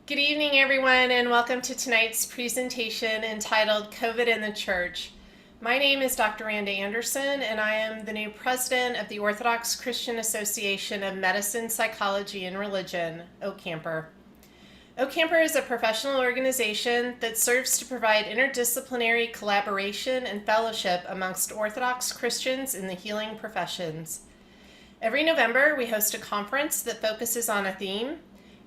Good evening, everyone, and welcome to tonight's presentation entitled COVID in the Church. My name is Dr. Randa Anderson, and I am the new president of the Orthodox Christian Association of Medicine, Psychology, and Religion, OCAMPR. OCAMPR is a professional organization that serves to provide interdisciplinary collaboration and fellowship amongst Orthodox Christians in the healing professions. Every November, we host a conference that focuses on a theme,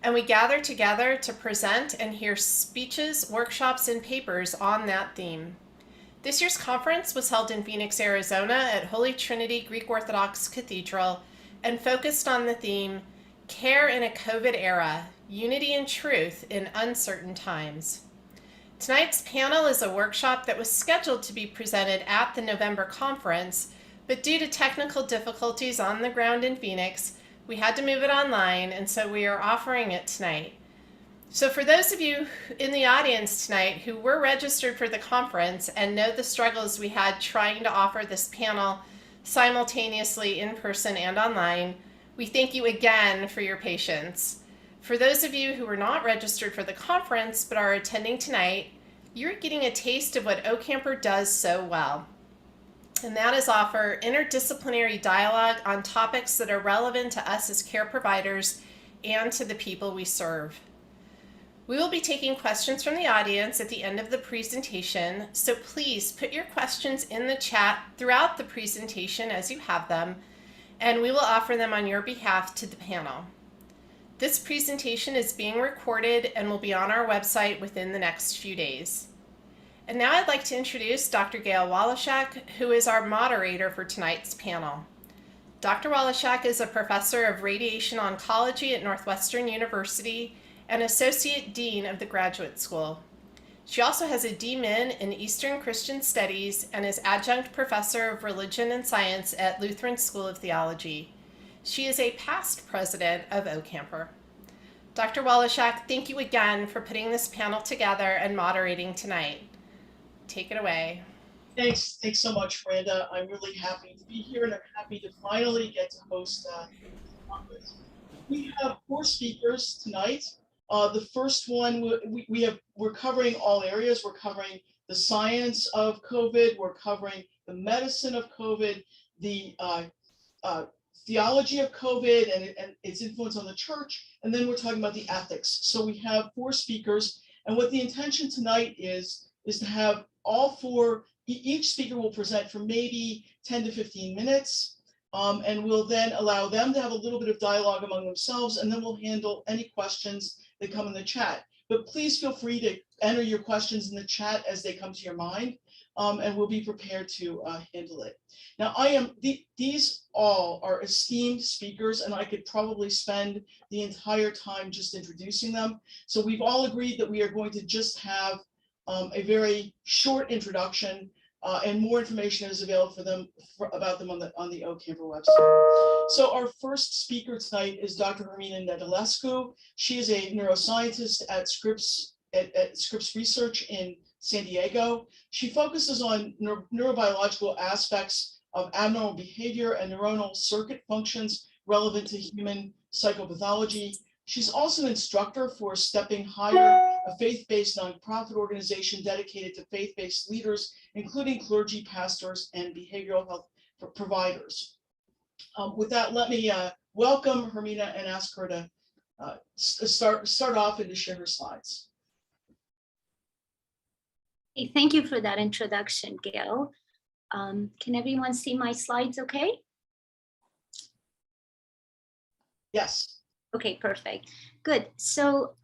and we gather together to present and hear speeches, workshops, and papers on that theme. This year's conference was held in Phoenix, Arizona at Holy Trinity Greek Orthodox Cathedral and focused on the theme, Care in a COVID Era, Unity and Truth in Uncertain Times. Tonight's panel is a workshop that was scheduled to be presented at the November conference, but due to technical difficulties on the ground in Phoenix, we had to move it online, and so we are offering it tonight. So for those of you in the audience tonight who were registered for the conference and know the struggles we had trying to offer this panel simultaneously in person and online, we thank you again for your patience. For those of you who were not registered for the conference but are attending tonight, you're getting a taste of what OCAMPR does so well. And that is offer interdisciplinary dialogue on topics that are relevant to us as care providers and to the people we serve. We will be taking questions from the audience at the end of the presentation, so please put your questions in the chat throughout the presentation as you have them, and we will offer them on your behalf to the panel. This presentation is being recorded and will be on our website within the next few days. And now I'd like to introduce Dr. Gayle Woloschak, who is our moderator for tonight's panel. Dr. Woloschak is a professor of radiation oncology at Northwestern University and associate dean of the graduate school. She also has a DMin in Eastern Christian Studies and is adjunct professor of religion and science at Lutheran School of Theology. She is a past president of OCAMPR. Dr. Woloschak, thank you again for putting this panel together and moderating tonight. Take it away. Thanks so much, Randa. I'm really happy to be here, and I'm happy to finally get to host the conference. We have 4 speakers tonight. The first one, we're covering all areas. We're covering the science of COVID. We're covering the medicine of COVID, the theology of COVID and its influence on the church, and then we're talking about the ethics. So we have 4 speakers, and what the intention tonight is to have all 4, each speaker will present for maybe 10 to 15 minutes, and we'll then allow them to have a little bit of dialogue among themselves, and then we'll handle any questions that come in the chat. But please feel free to enter your questions in the chat as they come to your mind, and we'll be prepared to handle it. Now, these all are esteemed speakers, and I could probably spend the entire time just introducing them. So we've all agreed that we are going to just have a very short introduction, and more information is available about them on the OCAMPR website. So our first speaker tonight is Dr. Hermina Nedelescu. She is a neuroscientist at Scripps Research in San Diego. She focuses on neurobiological aspects of abnormal behavior and neuronal circuit functions relevant to human psychopathology. She's also an instructor for Stepping Higher, a faith-based nonprofit organization dedicated to faith-based leaders, including clergy, pastors, and behavioral health providers. With that, let me welcome Hermina and ask her to start off and to share her slides. Hey, thank you for that introduction, Gayle. Can everyone see my slides okay? Yes. Okay, perfect. Good. So,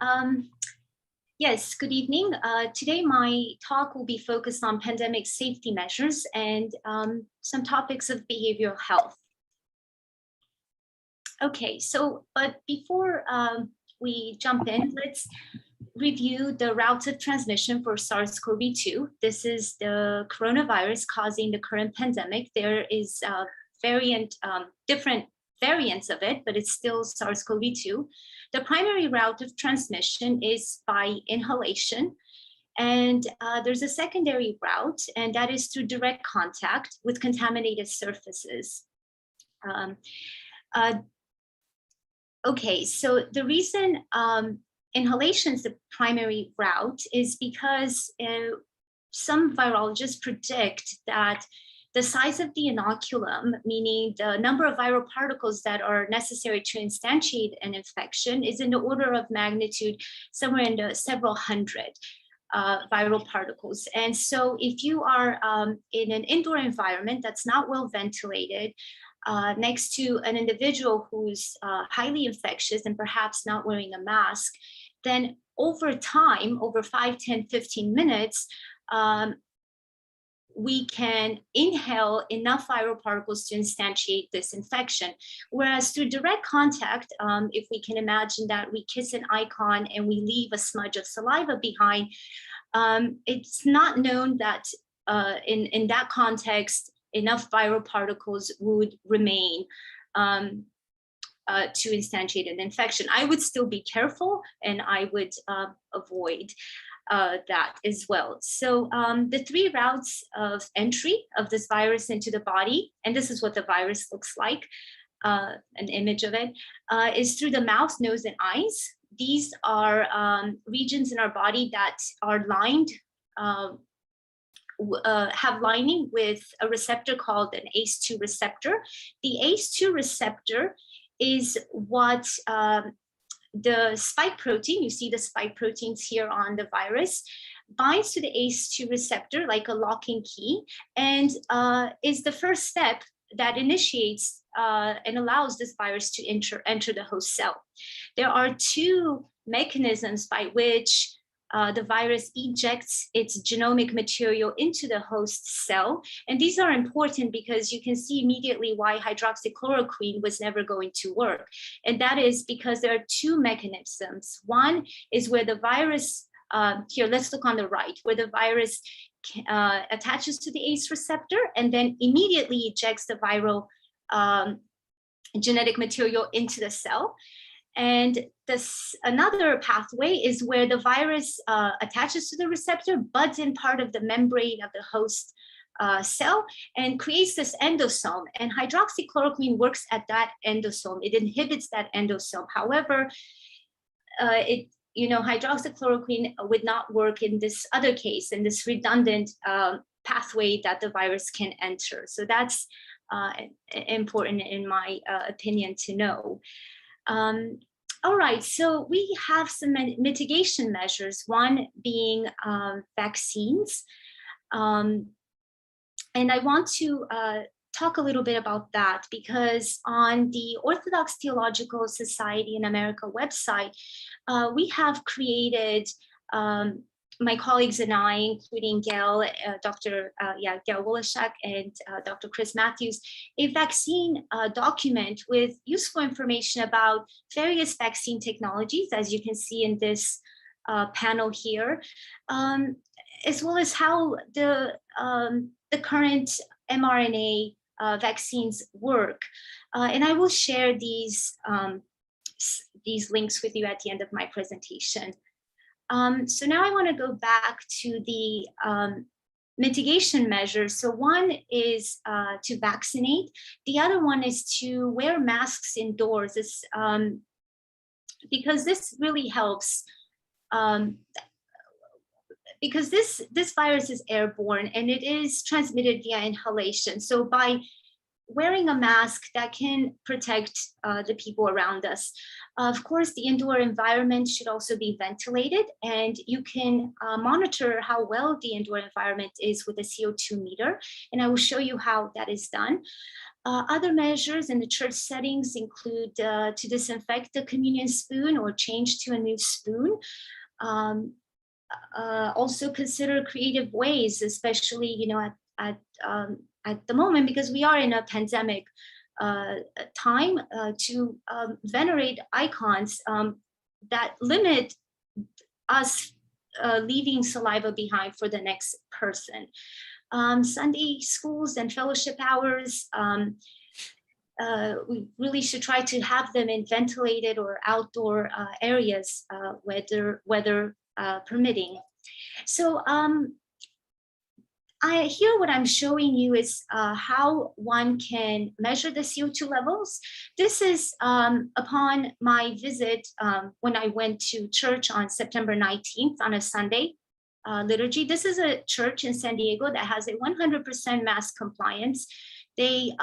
yes, good evening. Today, my talk will be focused on pandemic safety measures and some topics of behavioral health. Okay, so, but before we jump in, let's review the routes of transmission for SARS-CoV-2. This is the coronavirus causing the current pandemic. There is different variants of it, but it's still SARS-CoV-2. The primary route of transmission is by inhalation, and there's a secondary route, and that is through direct contact with contaminated surfaces. Okay, so the reason inhalation is the primary route is because some virologists predict that the size of the inoculum, meaning the number of viral particles that are necessary to instantiate an infection, is in the order of magnitude somewhere in the several hundred viral particles. And so if you are in an indoor environment that's not well ventilated, next to an individual who's highly infectious and perhaps not wearing a mask, then over time, over 5, 10, 15 minutes, we can inhale enough viral particles to instantiate this infection. Whereas through direct contact, if we can imagine that we kiss an icon and we leave a smudge of saliva behind, it's not known that in that context, enough viral particles would remain to instantiate an infection. I would still be careful, and I would avoid that as well. So the 3 routes of entry of this virus into the body, and this is what the virus looks like, an image of it, is through the mouth, nose, and eyes. These are regions in our body that are lined, have lining with a receptor called an ACE2 receptor. The ACE2 receptor is what the spike protein, you see the spike proteins here on the virus, binds to the ACE2 receptor like a locking key, and is the first step that initiates and allows this virus to enter the host cell. There are 2 mechanisms by which the virus ejects its genomic material into the host cell. And these are important because you can see immediately why hydroxychloroquine was never going to work. And that is because there are 2 mechanisms. One is where the virus, here, let's look on the right, where the virus attaches to the ACE receptor and then immediately ejects the viral genetic material into the cell. And another pathway is where the virus attaches to the receptor, buds in part of the membrane of the host cell, and creates this endosome. And hydroxychloroquine works at that endosome. It inhibits that endosome. However, hydroxychloroquine would not work in this other case, in this redundant pathway that the virus can enter. So that's important in my opinion to know. All right, so we have some mitigation measures, one being vaccines. And I want to talk a little bit about that because on the Orthodox Theological Society in America website, we have created, my colleagues and I, including Gayle, Gayle Woloschak and Dr. Chris Mathews, a vaccine document with useful information about various vaccine technologies, as you can see in this panel here, as well as how the current mRNA vaccines work. And I will share these links with you at the end of my presentation. So now I want to go back to the mitigation measures. So one is to vaccinate. The other one is to wear masks indoors. Because this really helps. Because this virus is airborne and it is transmitted via inhalation. So by wearing a mask, that can protect the people around us. Of course, the indoor environment should also be ventilated, and you can monitor how well the indoor environment is with a CO2 meter, and I will show you how that is done. Other measures in the church settings include to disinfect the communion spoon or change to a new spoon. Also consider creative ways, especially at the moment, because we are in a pandemic time, to venerate icons that limit us leaving saliva behind for the next person. Sunday schools and fellowship hours, we really should try to have them in ventilated or outdoor areas, weather permitting. So Here what I'm showing you is how one can measure the CO2 levels. This is upon my visit when I went to church on September 19th on a Sunday liturgy. This is a church in San Diego that has a 100% mask compliance. They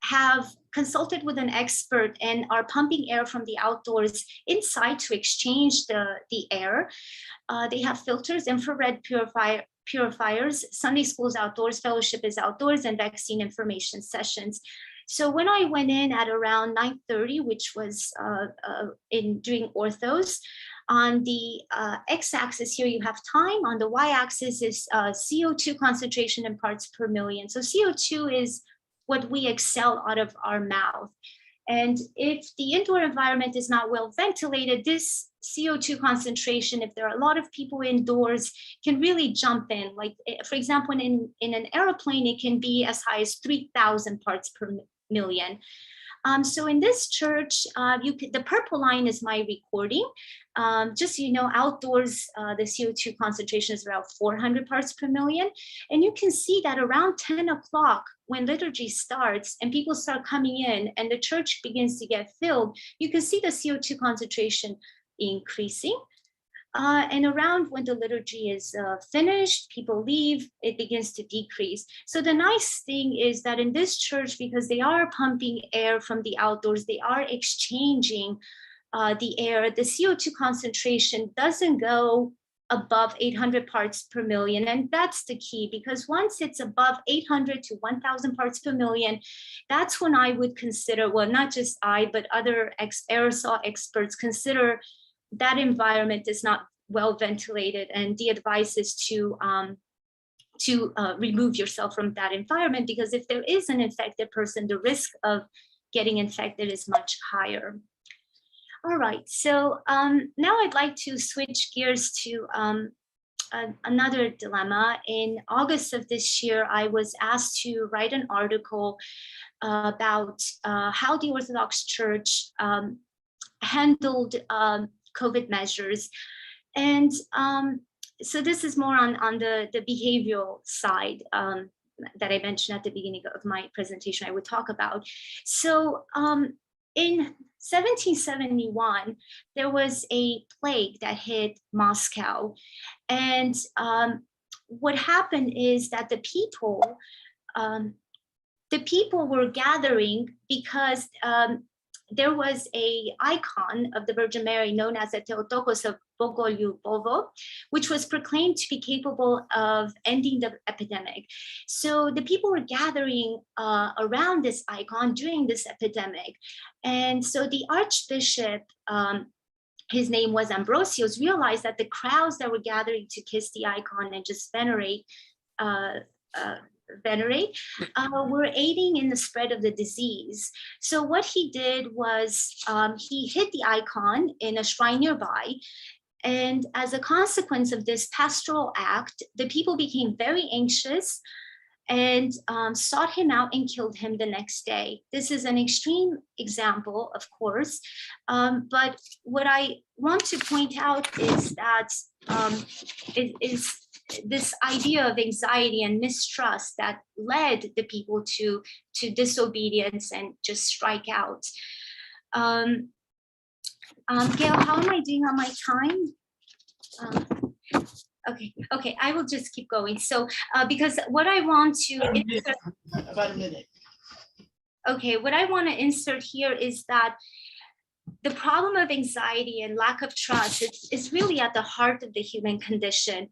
have consulted with an expert and are pumping air from the outdoors inside to exchange the air. They have filters, infrared purifiers, Sunday schools outdoors, fellowship is outdoors, and vaccine information sessions. So when I went in at around 9:30, which was during orthos, on the x-axis here you have time, on the y-axis is CO2 concentration in parts per million. So CO2 is what we exhale out of our mouth. And if the indoor environment is not well ventilated, this CO2 concentration, if there are a lot of people indoors, can really jump in. Like, for example, in an airplane, it can be as high as 3,000 parts per million. So in this church, the purple line is my recording. Just so you know, outdoors, the CO2 concentration is around 400 parts per million. And you can see that around 10 o'clock, when liturgy starts and people start coming in and the church begins to get filled, you can see the CO2 concentration increasing. And around when the liturgy is finished, people leave, it begins to decrease. So the nice thing is that in this church, because they are pumping air from the outdoors, they are exchanging the air, the CO2 concentration doesn't go above 800 parts per million. And that's the key, because once it's above 800 to 1,000 parts per million, that's when I would consider, well, not just I, but other aerosol experts consider that environment is not well ventilated, and the advice is to remove yourself from that environment, because if there is an infected person, the risk of getting infected is much higher. All right, so now I'd like to switch gears to another dilemma. In August of this year, I was asked to write an article about how the Orthodox Church handled COVID measures. And so this is more on the behavioral side that I mentioned at the beginning of my presentation I would talk about. So in 1771, there was a plague that hit Moscow. And what happened is that the people were gathering because there was an icon of the Virgin Mary known as the Theotokos of Bogolyubovo, which was proclaimed to be capable of ending the epidemic. So the people were gathering around this icon during this epidemic. And so the Archbishop, his name was Ambrosius, realized that the crowds that were gathering to kiss the icon and just venerate were aiding in the spread of the disease. So what he did was he hid the icon in a shrine nearby. And as a consequence of this pastoral act, the people became very anxious and sought him out and killed him the next day. This is an extreme example, of course, but what I want to point out is that it is this idea of anxiety and mistrust that led the people to disobedience and just strike out. Gayle, how am I doing on my time? Okay, I will just keep going. So because what I want to insert, about a minute. Okay, what I want to insert here is that the problem of anxiety and lack of trust is really at the heart of the human condition.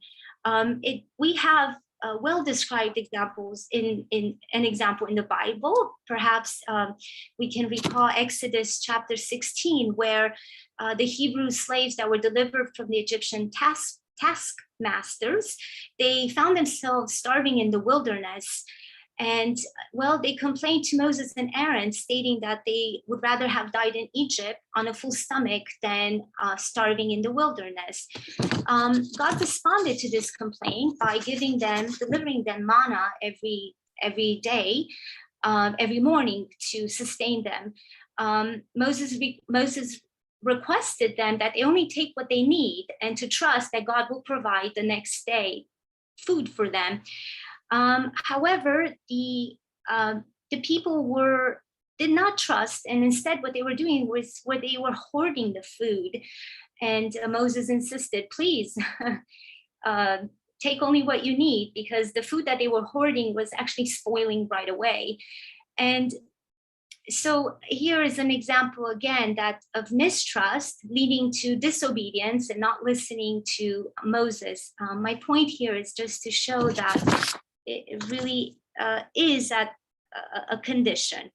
We have well-described examples in an example in the Bible. Perhaps we can recall Exodus chapter 16, where the Hebrew slaves that were delivered from the Egyptian taskmasters, they found themselves starving in the wilderness. And well, they complained to Moses and Aaron, stating that they would rather have died in Egypt on a full stomach than starving in the wilderness. God responded to this complaint by delivering them manna every day, every morning to sustain them. Moses requested them that they only take what they need and to trust that God will provide the next day. food for them. However, the people did not trust, and instead what they were doing was where they were hoarding the food. And Moses insisted, please take only what you need, because the food that they were hoarding was actually spoiling right away. And so here is an example again of mistrust leading to disobedience and not listening to Moses. My point here is just to show that it really is at a condition.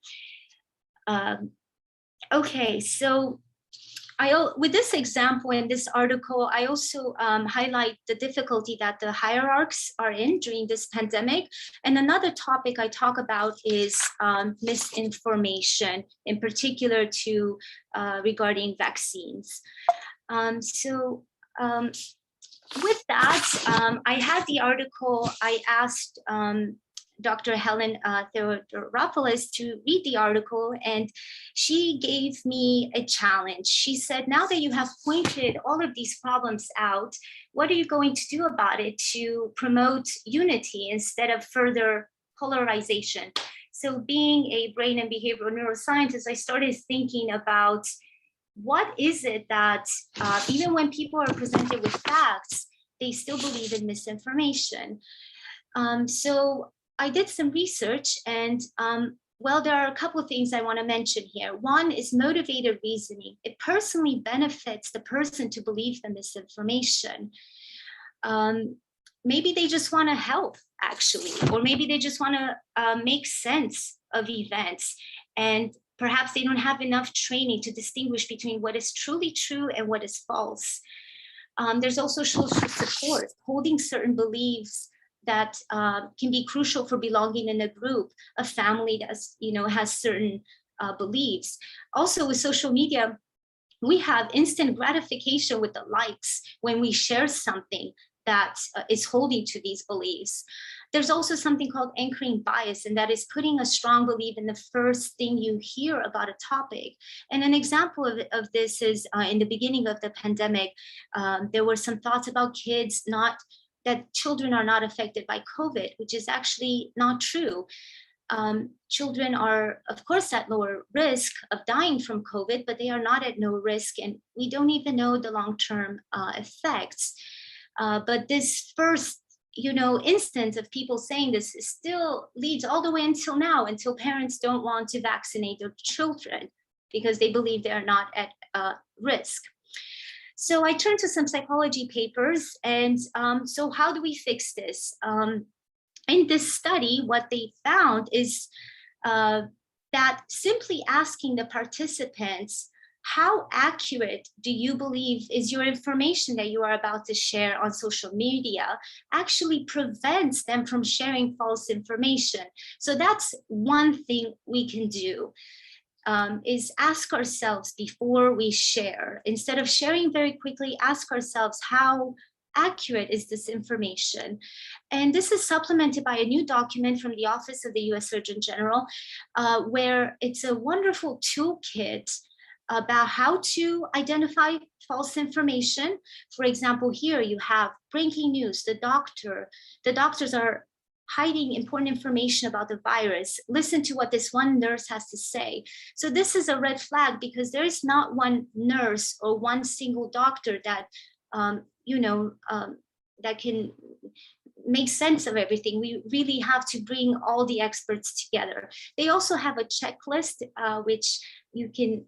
Okay, so with this example in this article, I also highlight the difficulty that the hierarchs are in during this pandemic. And another topic I talk about is misinformation, in particular regarding vaccines. With that, I had the article. I asked Dr. Helen Theodoropoulos to read the article, and she gave me a challenge. She said, now that you have pointed all of these problems out, what are you going to do about it to promote unity instead of further polarization? So being a brain and behavioral neuroscientist, I started thinking about what is it that even when people are presented with facts, they still believe in misinformation. So I did some research, and well, there are a couple of things I want to mention here. One is motivated reasoning. It personally benefits the person to believe the misinformation. Maybe they just want to help, actually, or maybe they just want to make sense of events, and perhaps they don't have enough training to distinguish between what is truly true and what is false. There's also social support, holding certain beliefs that can be crucial for belonging in a group, a family that has certain beliefs. Also with social media, we have instant gratification with the likes when we share something that is holding to these beliefs. There's also something called anchoring bias, and that is putting a strong belief in the first thing you hear about a topic. And an example of this is in the beginning of the pandemic, there were some thoughts about that children are not affected by COVID, which is actually not true. Children are, of course, at lower risk of dying from COVID, but they are not at no risk, and we don't even know the long-term effects. But this first, instance of people saying this still leads all the way until now, until parents don't want to vaccinate their children because they believe they are not at risk. So I turned to some psychology papers, and so how do we fix this? In this study, what they found is that simply asking the participants, how accurate do you believe is your information that you are about to share on social media, actually prevents them from sharing false information. So that's one thing we can do. Is ask ourselves before we share. Instead of sharing very quickly, ask ourselves, how accurate is this information? And this is supplemented by a new document from the Office of the US Surgeon General, where it's a wonderful toolkit about how to identify false information. For example, here you have breaking news, the doctors are hiding important information about the virus. Listen to what this one nurse has to say. So this is a red flag, because there is not one nurse or one single doctor that, that can make sense of everything. We really have to bring all the experts together. They also have a checklist, which you can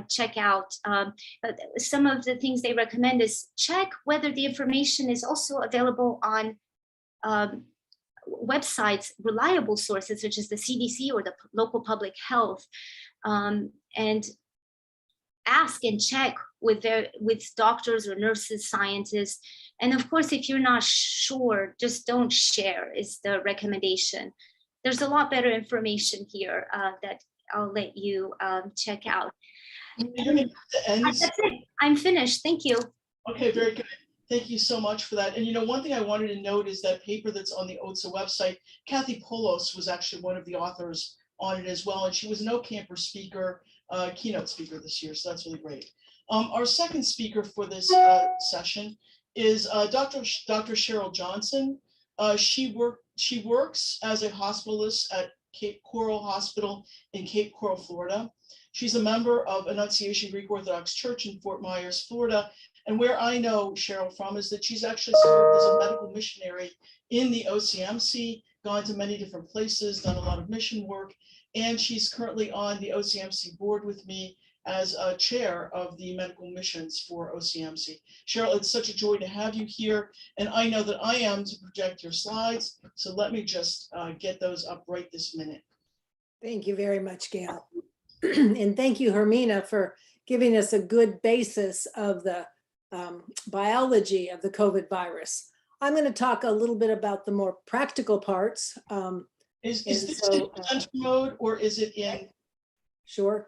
check out. But some of the things they recommend is check whether the information is also available on websites, reliable sources such as the CDC or the local public health, and ask and check with doctors or nurses, scientists. And of course, if you're not sure, just don't share is the recommendation. There's a lot better information here that I'll let you check out. That's it. I'm finished. Thank you. Okay, very good. Thank you so much for that. And one thing I wanted to note is that paper that's on the OTSA website, Kathy Polos was actually one of the authors on it as well. And she was an OCamper speaker, keynote speaker this year. So that's really great. Our second speaker for this session is Dr. Cheryl Johnson. She works as a hospitalist at Cape Coral Hospital in Cape Coral, Florida. She's a member of Annunciation Greek Orthodox Church in Fort Myers, Florida. And where I know Cheryl from is that she's actually served as a medical missionary in the OCMC, gone to many different places, done a lot of mission work. And she's currently on the OCMC board with me as a chair of the medical missions for OCMC. Cheryl, it's such a joy to have you here. And I know that I am to project your slides. So let me just get those up right this minute. Thank you very much, Gayle. And thank you, Hermina, for giving us a good basis of the biology of the COVID virus. I'm going to talk a little bit about the more practical parts. Is this in presenter mode or is it in? Sure.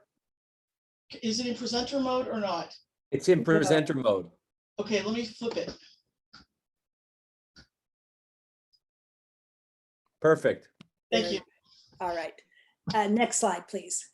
Is it in presenter mode or not? It's in presenter mode. Okay, let me flip it. Perfect. Thank you. All right. Next slide, please.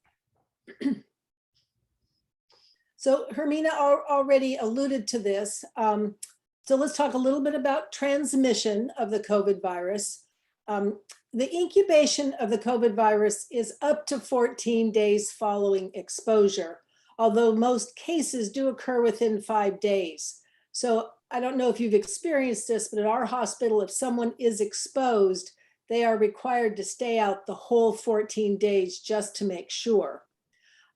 So Hermina already alluded to this. So let's talk a little bit about transmission of the COVID virus. The incubation of the COVID virus is up to 14 days following exposure, although most cases do occur within 5 days. So I don't know if you've experienced this, but at our hospital, if someone is exposed, they are required to stay out the whole 14 days just to make sure.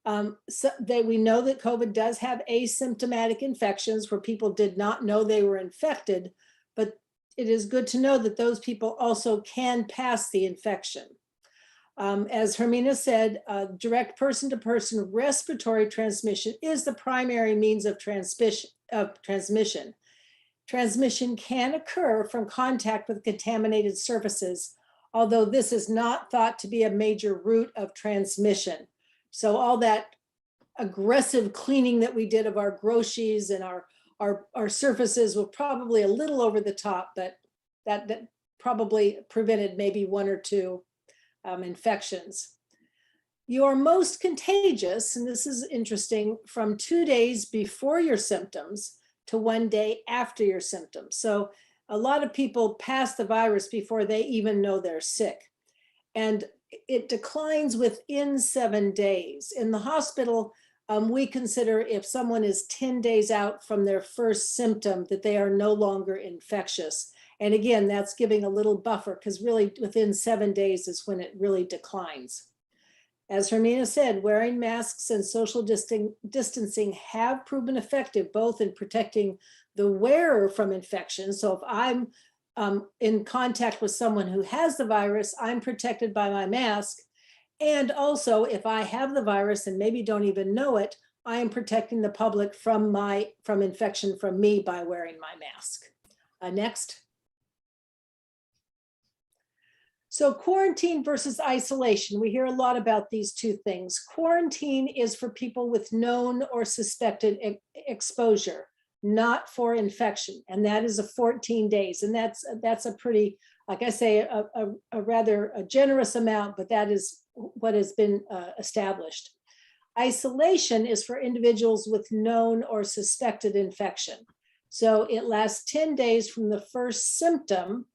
We know that COVID does have asymptomatic infections where people did not know they were infected, but it is good to know that those people also can pass the infection. As Hermina said, direct person-to-person respiratory transmission is the primary means of transmission. Transmission can occur from contact with contaminated surfaces, although this is not thought to be a major route of transmission. So all that aggressive cleaning that we did of our groceries and our surfaces were probably a little over the top, but that probably prevented maybe 1 or 2 infections. You are most contagious, and this is interesting, from 2 days before your symptoms to 1 day after your symptoms. So a lot of people pass the virus before they even know they're sick. And it declines within 7 days. In the hospital, we consider if someone is 10 days out from their first symptom that they are no longer infectious. And again, that's giving a little buffer because really within 7 days is when it really declines. As Hermina said, wearing masks and social distancing have proven effective both in protecting the wearer from infection. So if I'm in contact with someone who has the virus, I'm protected by my mask. And also if I have the virus and maybe don't even know it, I am protecting the public from infection from me by wearing my mask. Next. So quarantine versus isolation. We hear a lot about these two things. Quarantine is for people with known or suspected exposure, not for infection. And that is a 14 days. And that's a pretty, like I say, a rather generous amount, but that is what has been established. Isolation is for individuals with known or suspected infection. So it lasts 10 days from the first symptom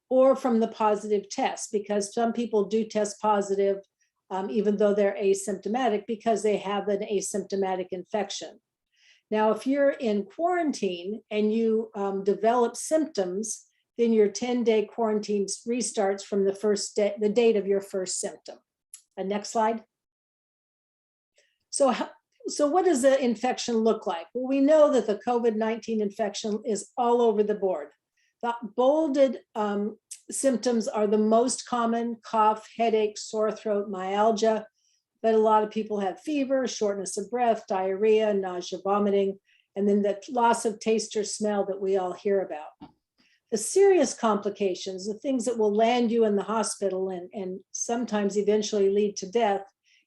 or from the positive test, because some people do test positive even though they're asymptomatic because they have an asymptomatic infection. Now, if you're in quarantine and you develop symptoms, then your 10-day quarantine restarts from the date of your first symptom. Next slide. So what does the infection look like? Well, we know that the COVID-19 infection is all over the board. The bolded symptoms are the most common: cough, headache, sore throat, myalgia. But a lot of people have fever, shortness of breath, diarrhea, nausea, vomiting, and then the loss of taste or smell that we all hear about. The serious complications, the things that will land you in the hospital and sometimes eventually lead to death,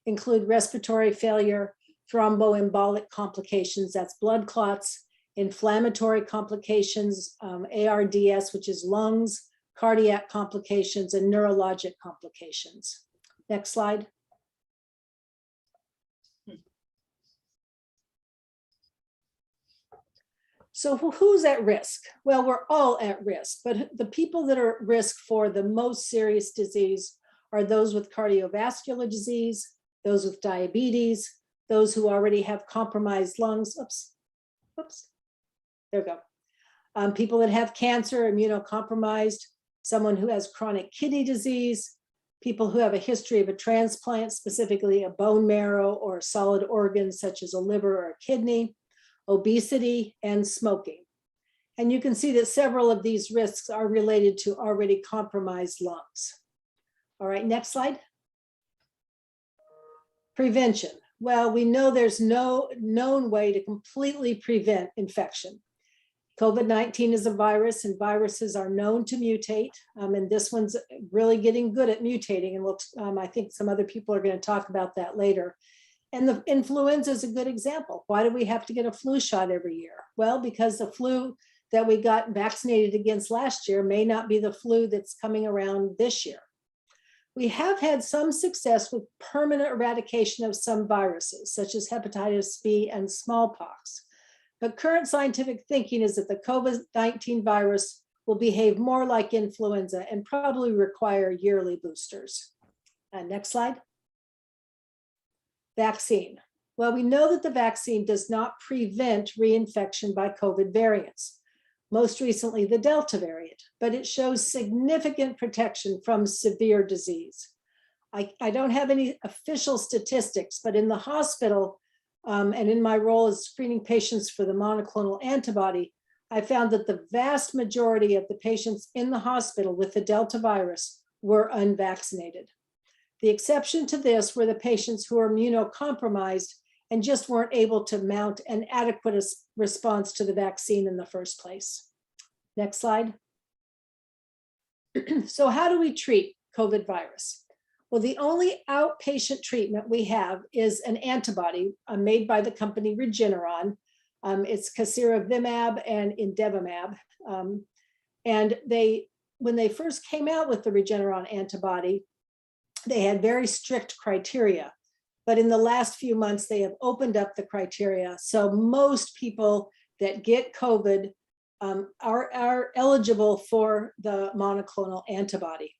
include respiratory failure, thromboembolic complications, that's blood clots, inflammatory complications, ARDS, which is lungs, cardiac complications, and neurologic complications. Next slide. So who's at risk? Well, we're all at risk, but the people that are at risk for the most serious disease are those with cardiovascular disease, those with diabetes, those who already have compromised lungs. There we go. People that have cancer, immunocompromised, someone who has chronic kidney disease, people who have a history of a transplant, specifically a bone marrow or a solid organ such as a liver or a kidney, obesity, and smoking. And you can see that several of these risks are related to already compromised lungs. All right, next slide. Prevention. Well, we know there's no known way to completely prevent infection. COVID-19 is a virus, and viruses are known to mutate, and this one's really getting good at mutating, and I think some other people are going to talk about that later. And the influenza is a good example. Why do we have to get a flu shot every year? Well, because the flu that we got vaccinated against last year may not be the flu that's coming around this year. We have had some success with permanent eradication of some viruses, such as hepatitis B and smallpox. But current scientific thinking is that the COVID-19 virus will behave more like influenza and probably require yearly boosters. Next slide. Vaccine. Well, we know that the vaccine does not prevent reinfection by COVID variants, most recently the Delta variant, but it shows significant protection from severe disease. I don't have any official statistics, but in the hospital and in my role as screening patients for the monoclonal antibody, I found that the vast majority of the patients in the hospital with the Delta virus were unvaccinated. The exception to this were the patients who are immunocompromised and just weren't able to mount an adequate response to the vaccine in the first place. Next slide. So how do we treat COVID virus? Well, the only outpatient treatment we have is an antibody made by the company Regeneron. It's casirivimab and indevimab. And when they first came out with the Regeneron antibody, they had very strict criteria. But in the last few months, they have opened up the criteria. So most people that get COVID are eligible for the monoclonal antibody.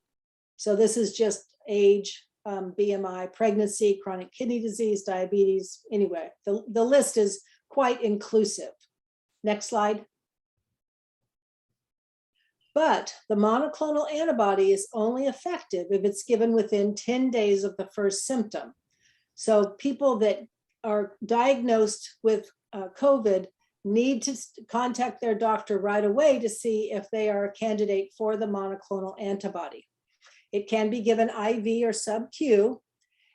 So this is just age, BMI, pregnancy, chronic kidney disease, diabetes. Anyway, the list is quite inclusive. Next slide. But the monoclonal antibody is only effective if it's given within 10 days of the first symptom. So people that are diagnosed with COVID need to contact their doctor right away to see if they are a candidate for the monoclonal antibody. It can be given IV or sub-Q,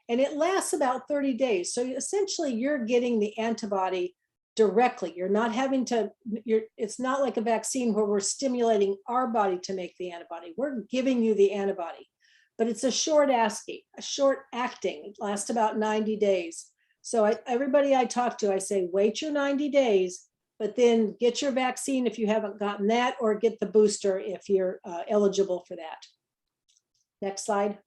and it lasts about 30 days. So essentially you're getting the antibody directly. You're not having to, it's not like a vaccine where we're stimulating our body to make the antibody. We're giving you the antibody, but it's a short acting. It lasts about 90 days. So everybody I talk to, I say, wait your 90 days, but then get your vaccine if you haven't gotten that, or get the booster if you're eligible for that. Next slide.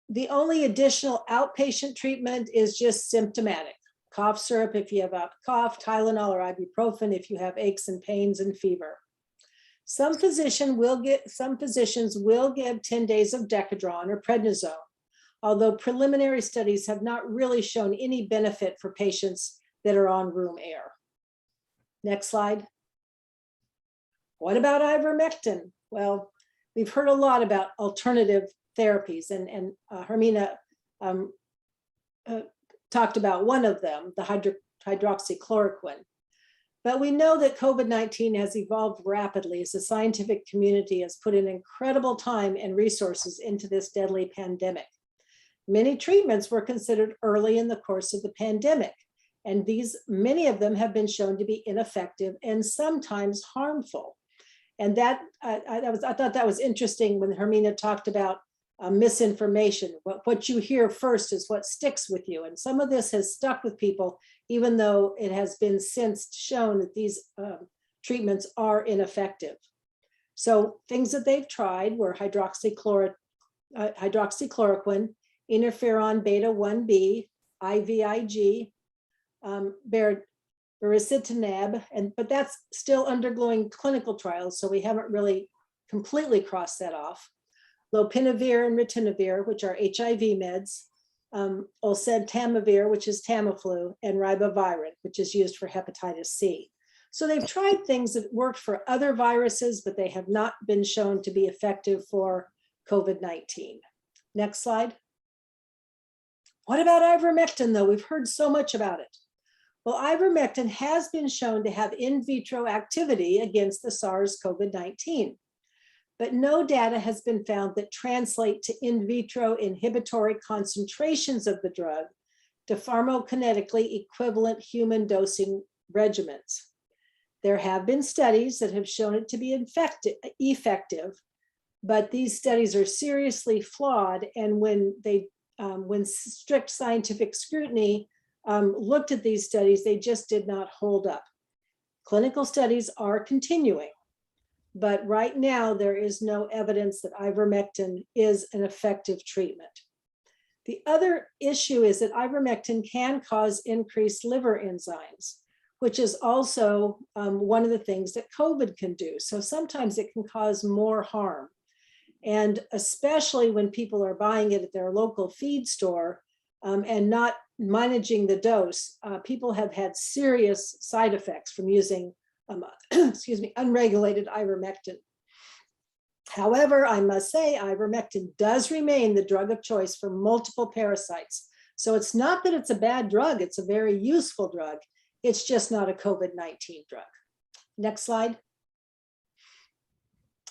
The only additional outpatient treatment is just symptomatic. Cough syrup if you have a cough, Tylenol or ibuprofen if you have aches and pains and fever. Some physicians will give 10 days of Decadron or prednisone, although preliminary studies have not really shown any benefit for patients that are on room air. Next slide. What about ivermectin? Well, we've heard a lot about alternative therapies, and Hermina talked about one of them, the hydroxychloroquine. But we know that COVID-19 has evolved rapidly as the scientific community has put in incredible time and resources into this deadly pandemic. Many treatments were considered early in the course of the pandemic, and many of them have been shown to be ineffective and sometimes harmful. And I thought that was interesting when Hermina talked about misinformation. What you hear first is what sticks with you. And some of this has stuck with people, even though it has been since shown that these treatments are ineffective. So things that they've tried were hydroxychloroquine, interferon beta 1b, IVIG, baricitinib, but that's still undergoing clinical trials, so we haven't really completely crossed that off. Lopinavir and ritonavir, which are HIV meds, oseltamivir, which is Tamiflu, and ribavirin, which is used for hepatitis C. So they've tried things that worked for other viruses, but they have not been shown to be effective for COVID-19. Next slide. What about ivermectin, though? We've heard so much about it. Well, ivermectin has been shown to have in vitro activity against the SARS-CoV-19, but no data has been found that translate to in vitro inhibitory concentrations of the drug to pharmacokinetically equivalent human dosing regimens. There have been studies that have shown it to be effective, but these studies are seriously flawed, and when strict scientific scrutiny looked at these studies, they just did not hold up. Clinical studies are continuing, but right now there is no evidence that ivermectin is an effective treatment. The other issue is that ivermectin can cause increased liver enzymes, which is also one of the things that COVID can do. So sometimes it can cause more harm. And especially when people are buying it at their local feed store and not managing the dose, people have had serious side effects from using unregulated ivermectin. However, I must say ivermectin does remain the drug of choice for multiple parasites. So it's not that it's a bad drug, it's a very useful drug. It's just not a COVID-19 drug. Next slide.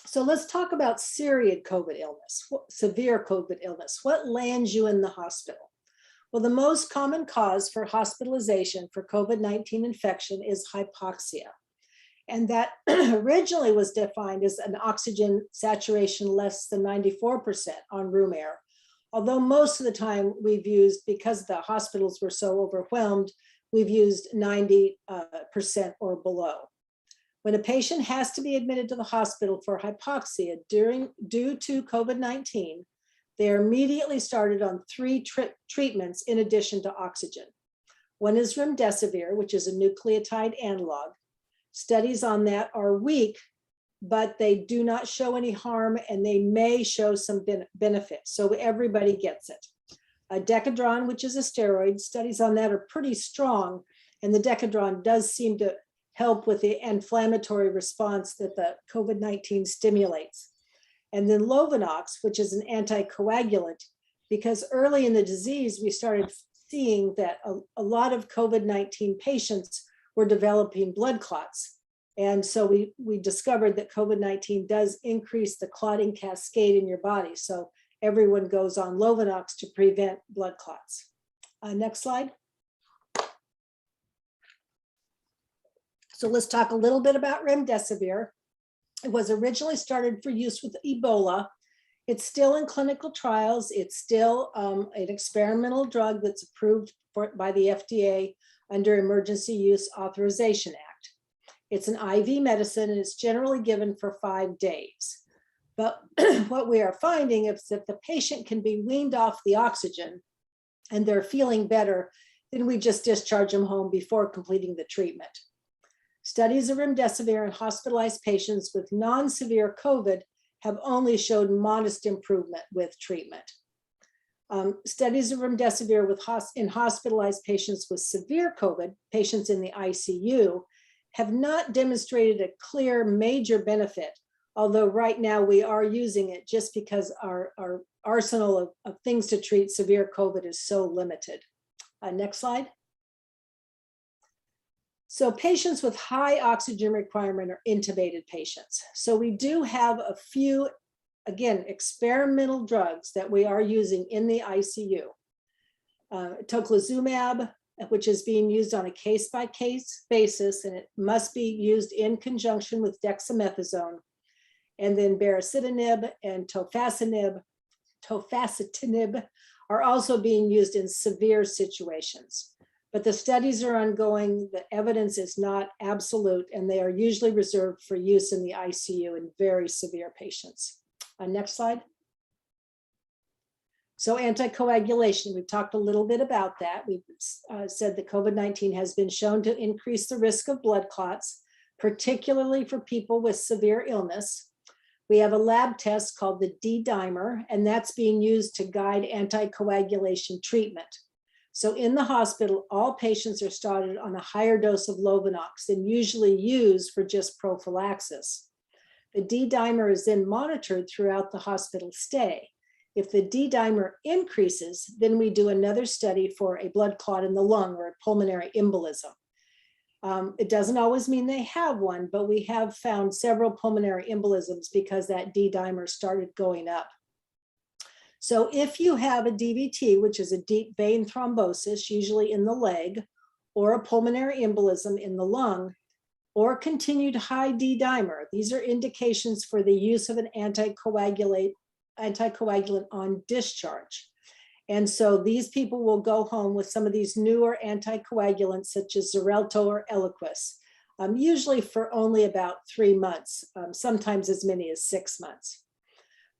So let's talk about severe COVID illness. What lands you in the hospital? Well, the most common cause for hospitalization for COVID-19 infection is hypoxia. And that originally was defined as an oxygen saturation less than 94% on room air. Although most of the time we've used, because the hospitals were so overwhelmed, we've used 90% or below. When a patient has to be admitted to the hospital for hypoxia due to COVID-19, they are immediately started on 3 treatments in addition to oxygen. One is remdesivir, which is a nucleotide analog. Studies on that are weak, but they do not show any harm and they may show some benefit. So everybody gets it. Decadron, which is a steroid, studies on that are pretty strong, and the decadron does seem to help with the inflammatory response that the COVID-19 stimulates. And then Lovenox, which is an anticoagulant, because early in the disease, we started seeing that a lot of COVID-19 patients were developing blood clots. And so we discovered that COVID-19 does increase the clotting cascade in your body. So everyone goes on Lovenox to prevent blood clots. Next slide. So let's talk a little bit about remdesivir. It was originally started for use with Ebola. It's still in clinical trials. It's still an experimental drug that's approved by the FDA under Emergency Use Authorization Act. It's an IV medicine and it's generally given for 5 days. But what we are finding is that the patient can be weaned off the oxygen and they're feeling better, then we just discharge them home before completing the treatment. Studies of remdesivir in hospitalized patients with non-severe COVID have only showed modest improvement with treatment. Studies of remdesivir in hospitalized patients with severe COVID, patients in the ICU, have not demonstrated a clear major benefit, although right now we are using it just because our arsenal of things to treat severe COVID is so limited. Next slide. So patients with high oxygen requirement are intubated patients. So we do have a few, again, experimental drugs that we are using in the ICU. Tocilizumab, which is being used on a case-by-case basis, and it must be used in conjunction with dexamethasone. And then baricitinib and tofacitinib are also being used in severe situations. But the studies are ongoing, the evidence is not absolute, and they are usually reserved for use in the ICU in very severe patients. Next slide. So anticoagulation, we've talked a little bit about that. We've said that COVID-19 has been shown to increase the risk of blood clots, particularly for people with severe illness. We have a lab test called the D-dimer, and that's being used to guide anticoagulation treatment. So in the hospital, all patients are started on a higher dose of Lovenox than usually used for just prophylaxis. The D-dimer is then monitored throughout the hospital stay. If the D-dimer increases, then we do another study for a blood clot in the lung or a pulmonary embolism. It doesn't always mean they have one, but we have found several pulmonary embolisms because that D-dimer started going up. So if you have a DVT, which is a deep vein thrombosis, usually in the leg, or a pulmonary embolism in the lung, or continued high D-dimer, these are indications for the use of an anticoagulant on discharge. And so these people will go home with some of these newer anticoagulants such as Xarelto or Eliquis, usually for only about 3 months, sometimes as many as 6 months.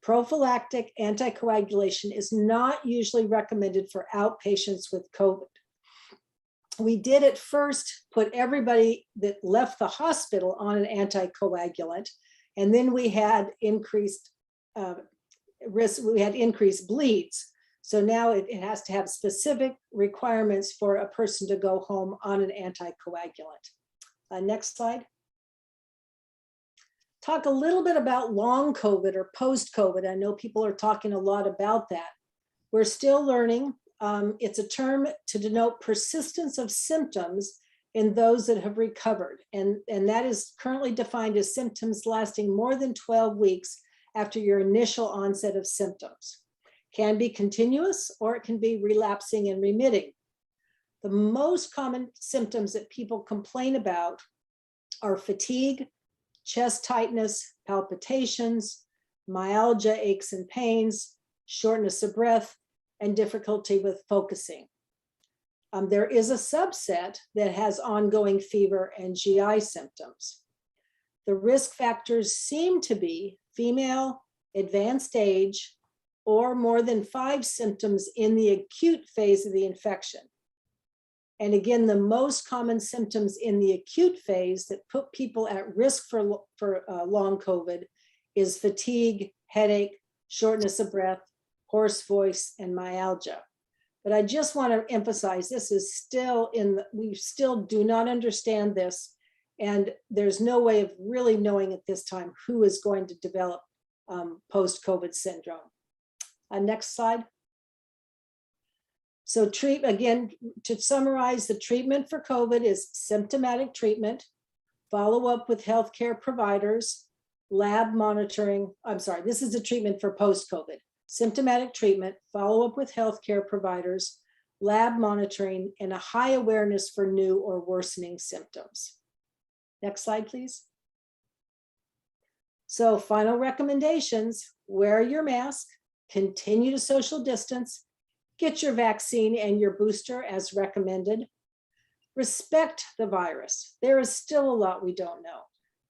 Prophylactic anticoagulation is not usually recommended for outpatients with COVID. We did at first put everybody that left the hospital on an anticoagulant, and then we had increased risk, we had increased bleeds. So now it has to have specific requirements for a person to go home on an anticoagulant. Next slide. Talk a little bit about long COVID or post-COVID. I know people are talking a lot about that. We're still learning. It's a term to denote persistence of symptoms in those that have recovered. And that is currently defined as symptoms lasting more than 12 weeks after your initial onset of symptoms. Can be continuous or it can be relapsing and remitting. The most common symptoms that people complain about are fatigue, chest tightness, palpitations, myalgia, aches and pains, shortness of breath, and difficulty with focusing. There is a subset that has ongoing fever and GI symptoms. The risk factors seem to be female, advanced age, or more than 5 symptoms in the acute phase of the infection. And again, the most common symptoms in the acute phase that put people at risk for long COVID is fatigue, headache, shortness of breath, hoarse voice, and myalgia. But I just want to emphasize this is still we still do not understand this, and there's no way of really knowing at this time who is going to develop post-COVID syndrome. Next slide. So again, to summarize, the treatment for COVID is symptomatic treatment, follow up with healthcare providers, lab monitoring. I'm sorry, this is the treatment for post-COVID. Symptomatic treatment, follow up with healthcare providers, lab monitoring, and a high awareness for new or worsening symptoms. Next slide, please. So final recommendations: wear your mask, continue to social distance, get your vaccine and your booster as recommended. Respect the virus. There is still a lot we don't know.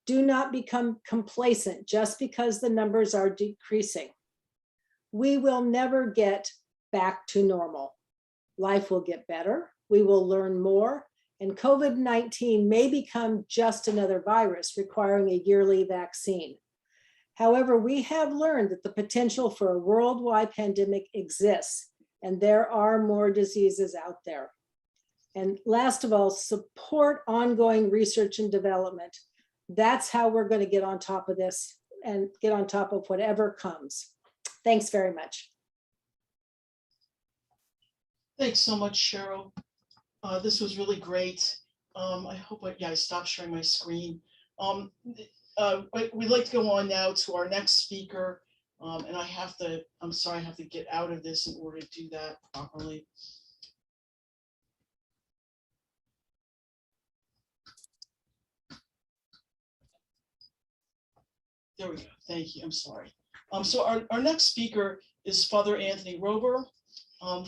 Do not become complacent just because the numbers are decreasing. We will never get back to normal. Life will get better. We will learn more. And COVID-19 may become just another virus requiring a yearly vaccine. However, we have learned that the potential for a worldwide pandemic exists, and there are more diseases out there. And last of all, support ongoing research and development. That's how we're going to get on top of this and get on top of whatever comes. Thanks very much. Thanks so much, Cheryl. This was really great. I hope I stopped sharing my screen. We'd like to go on now to our next speaker. And I'm sorry, I have to get out of this in order to do that properly. There we go. Thank you. I'm sorry. So our next speaker is Father Anthony Roeber.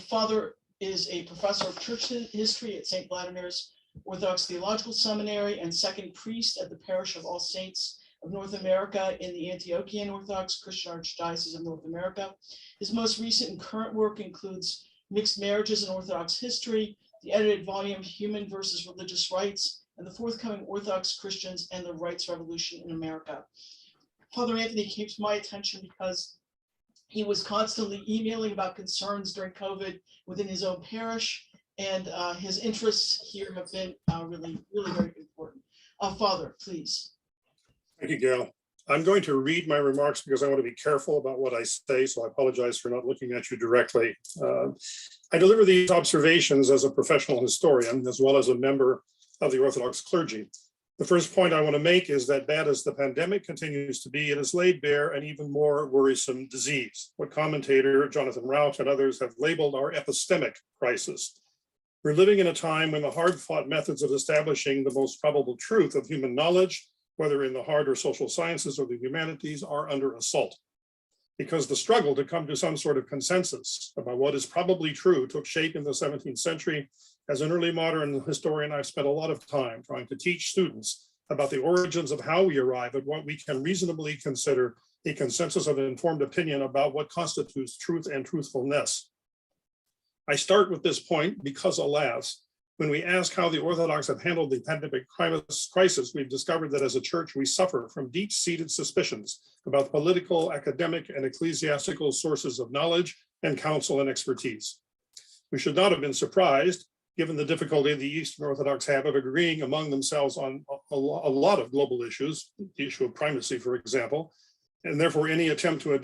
Father is a professor of church history at St. Vladimir's Orthodox Theological Seminary and second priest at the parish of All Saints of North America in the Antiochian Orthodox Christian Archdiocese of North America. His most recent and current work includes Mixed Marriages in Orthodox History, the edited volume Human versus Religious Rights, and the forthcoming Orthodox Christians and the Rights Revolution in America. Father Anthony came to my attention because he was constantly emailing about concerns during COVID within his own parish, and his interests here have been really very important. Father, please. Thank you, Gayle. I'm going to read my remarks because I want to be careful about what I say, so I apologize for not looking at you directly. I deliver these observations as a professional historian, as well as a member of the Orthodox clergy. The first point I want to make is that bad as the pandemic continues to be, it has laid bare an even more worrisome disease, what commentator Jonathan Rout and others have labeled our epistemic crisis. We're living in a time when the hard-fought methods of establishing the most probable truth of human knowledge, whether in the hard or social sciences or the humanities, are under assault. Because the struggle to come to some sort of consensus about what is probably true took shape in the 17th century. As an early modern historian, I've spent a lot of time trying to teach students about the origins of how we arrive at what we can reasonably consider a consensus of informed opinion about what constitutes truth and truthfulness. I start with this point because, alas, when we ask how the Orthodox have handled the pandemic crisis, we've discovered that as a church, we suffer from deep-seated suspicions about political, academic, and ecclesiastical sources of knowledge and counsel and expertise. We should not have been surprised, given the difficulty the Eastern Orthodox have of agreeing among themselves on a lot of global issues, the issue of primacy, for example, and therefore any attempt to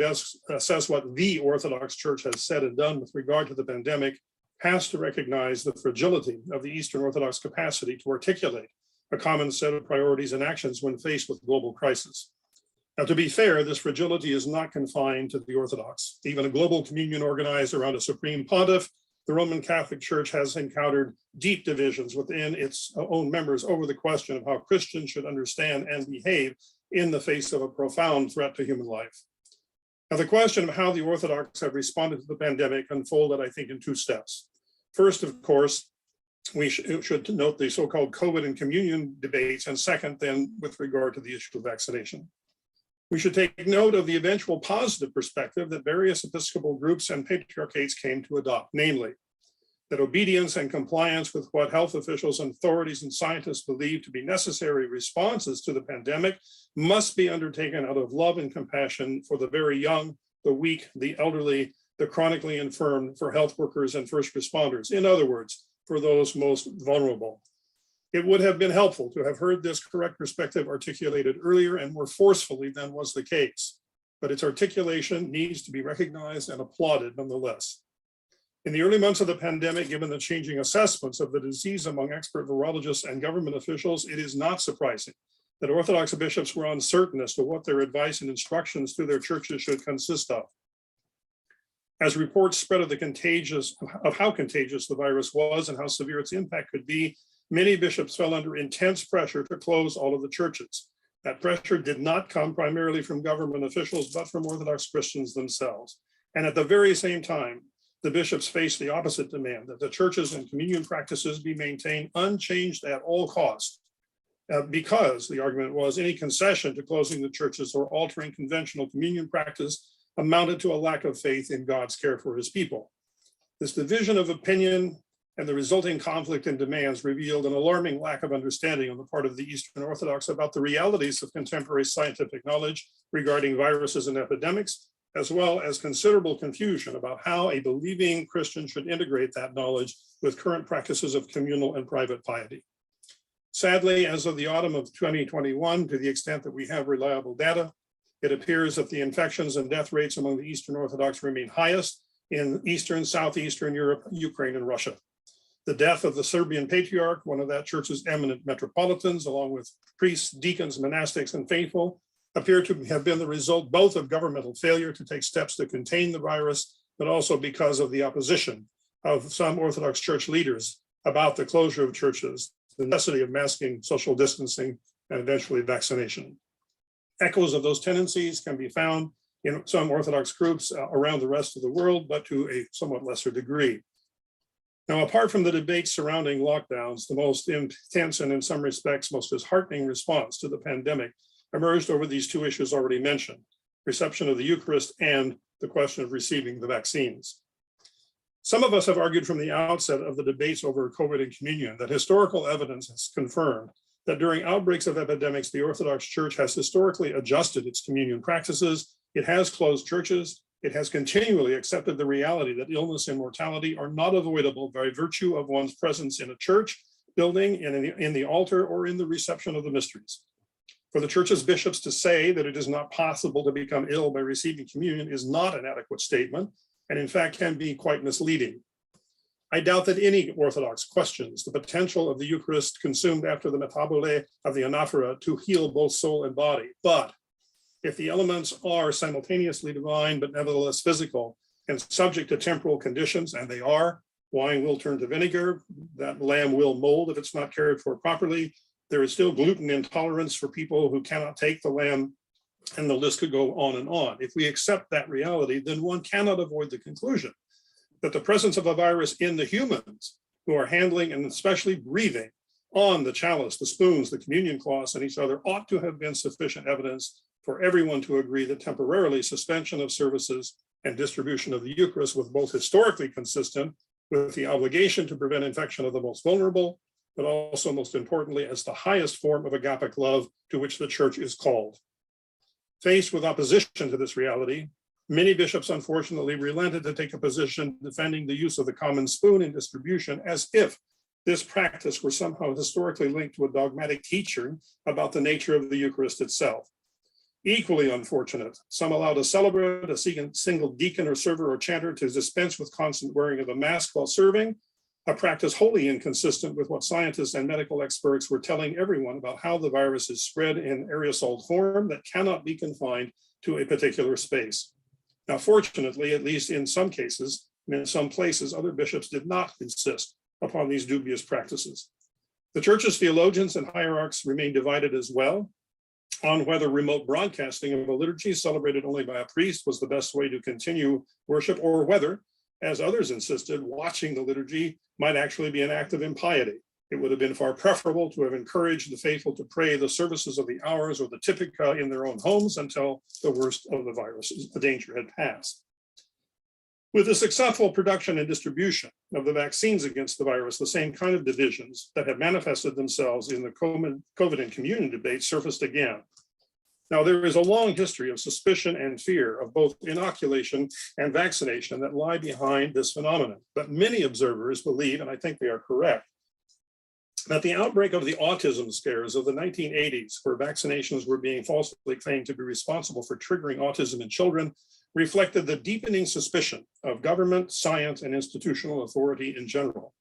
assess what the Orthodox Church has said and done with regard to the pandemic has to recognize the fragility of the Eastern Orthodox capacity to articulate a common set of priorities and actions when faced with global crisis. Now, to be fair, this fragility is not confined to the Orthodox. Even a global communion organized around a supreme pontiff, the Roman Catholic Church has encountered deep divisions within its own members over the question of how Christians should understand and behave in the face of a profound threat to human life. Now, the question of how the Orthodox have responded to the pandemic unfolded, I think, in two steps. First, of course, we should note the so-called COVID and communion debates, and second, then, with regard to the issue of vaccination. We should take note of the eventual positive perspective that various Episcopal groups and patriarchates came to adopt, namely, that obedience and compliance with what health officials and authorities and scientists believe to be necessary responses to the pandemic must be undertaken out of love and compassion for the very young, the weak, the elderly, the chronically infirm, for health workers and first responders. In other words, for those most vulnerable. It would have been helpful to have heard this correct perspective articulated earlier and more forcefully than was the case, but its articulation needs to be recognized and applauded nonetheless. In the early months of the pandemic, given the changing assessments of the disease among expert virologists and government officials, it is not surprising that Orthodox bishops were uncertain as to what their advice and instructions to their churches should consist of. As reports spread of how contagious the virus was and how severe its impact could be, many bishops fell under intense pressure to close all of the churches. That pressure did not come primarily from government officials, but from Orthodox Christians themselves. And at the very same time, the bishops faced the opposite demand, that the churches and communion practices be maintained unchanged at all costs, because the argument was any concession to closing the churches or altering conventional communion practice amounted to a lack of faith in God's care for his people. This division of opinion and the resulting conflict in demands revealed an alarming lack of understanding on the part of the Eastern Orthodox about the realities of contemporary scientific knowledge regarding viruses and epidemics, as well as considerable confusion about how a believing Christian should integrate that knowledge with current practices of communal and private piety. Sadly, as of the autumn of 2021, to the extent that we have reliable data, it appears that the infections and death rates among the Eastern Orthodox remain highest in Eastern, Southeastern Europe, Ukraine, and Russia. The death of the Serbian patriarch, one of that church's eminent metropolitans, along with priests, deacons, monastics, and faithful, appear to have been the result both of governmental failure to take steps to contain the virus, but also because of the opposition of some Orthodox church leaders about the closure of churches, the necessity of masking, social distancing, and eventually vaccination. Echoes of those tendencies can be found in some Orthodox groups around the rest of the world, but to a somewhat lesser degree. Now, apart from the debates surrounding lockdowns, the most intense and in some respects most disheartening response to the pandemic emerged over these two issues already mentioned, reception of the Eucharist and the question of receiving the vaccines. Some of us have argued from the outset of the debates over COVID and communion that historical evidence has confirmed that during outbreaks of epidemics, the Orthodox Church has historically adjusted its communion practices. It has closed churches. It has continually accepted the reality that illness and mortality are not avoidable by virtue of one's presence in a church building, in the altar, or in the reception of the mysteries. For the church's bishops to say that it is not possible to become ill by receiving communion is not an adequate statement, and in fact can be quite misleading. I doubt that any Orthodox questions the potential of the Eucharist consumed after the metabole of the anaphora to heal both soul and body. But if the elements are simultaneously divine, but nevertheless physical and subject to temporal conditions, and they are, wine will turn to vinegar, that lamb will mold if it's not cared for properly. There is still gluten intolerance for people who cannot take the lamb, and the list could go on and on. If we accept that reality, then one cannot avoid the conclusion that the presence of a virus in the humans who are handling and especially breathing on the chalice, the spoons, the communion cloths, and each other ought to have been sufficient evidence for everyone to agree that temporarily suspension of services and distribution of the Eucharist was both historically consistent with the obligation to prevent infection of the most vulnerable, but also most importantly as the highest form of agapic love to which the church is called. Faced with opposition to this reality, many bishops unfortunately relented to take a position defending the use of the common spoon in distribution as if this practice were somehow historically linked to a dogmatic teaching about the nature of the Eucharist itself. Equally unfortunate, some allowed a celebrant, a single deacon or server or chanter to dispense with constant wearing of a mask while serving, a practice wholly inconsistent with what scientists and medical experts were telling everyone about how the virus is spread in aerosol form that cannot be confined to a particular space. Now, fortunately, at least in some cases, and in some places, other bishops did not insist upon these dubious practices. The church's theologians and hierarchs remain divided as well on whether remote broadcasting of a liturgy celebrated only by a priest was the best way to continue worship, or whether, as others insisted, watching the liturgy might actually be an act of impiety. It would have been far preferable to have encouraged the faithful to pray the services of the hours or the typica in their own homes until the worst of the virus, the danger had passed. With the successful production and distribution of the vaccines against the virus, the same kind of divisions that have manifested themselves in the COVID and communion debate surfaced again. Now, there is a long history of suspicion and fear of both inoculation and vaccination that lie behind this phenomenon. But many observers believe, and I think they are correct, that the outbreak of the autism scares of the 1980s, where vaccinations were being falsely claimed to be responsible for triggering autism in children, reflected the deepening suspicion of government, science, and institutional authority in general.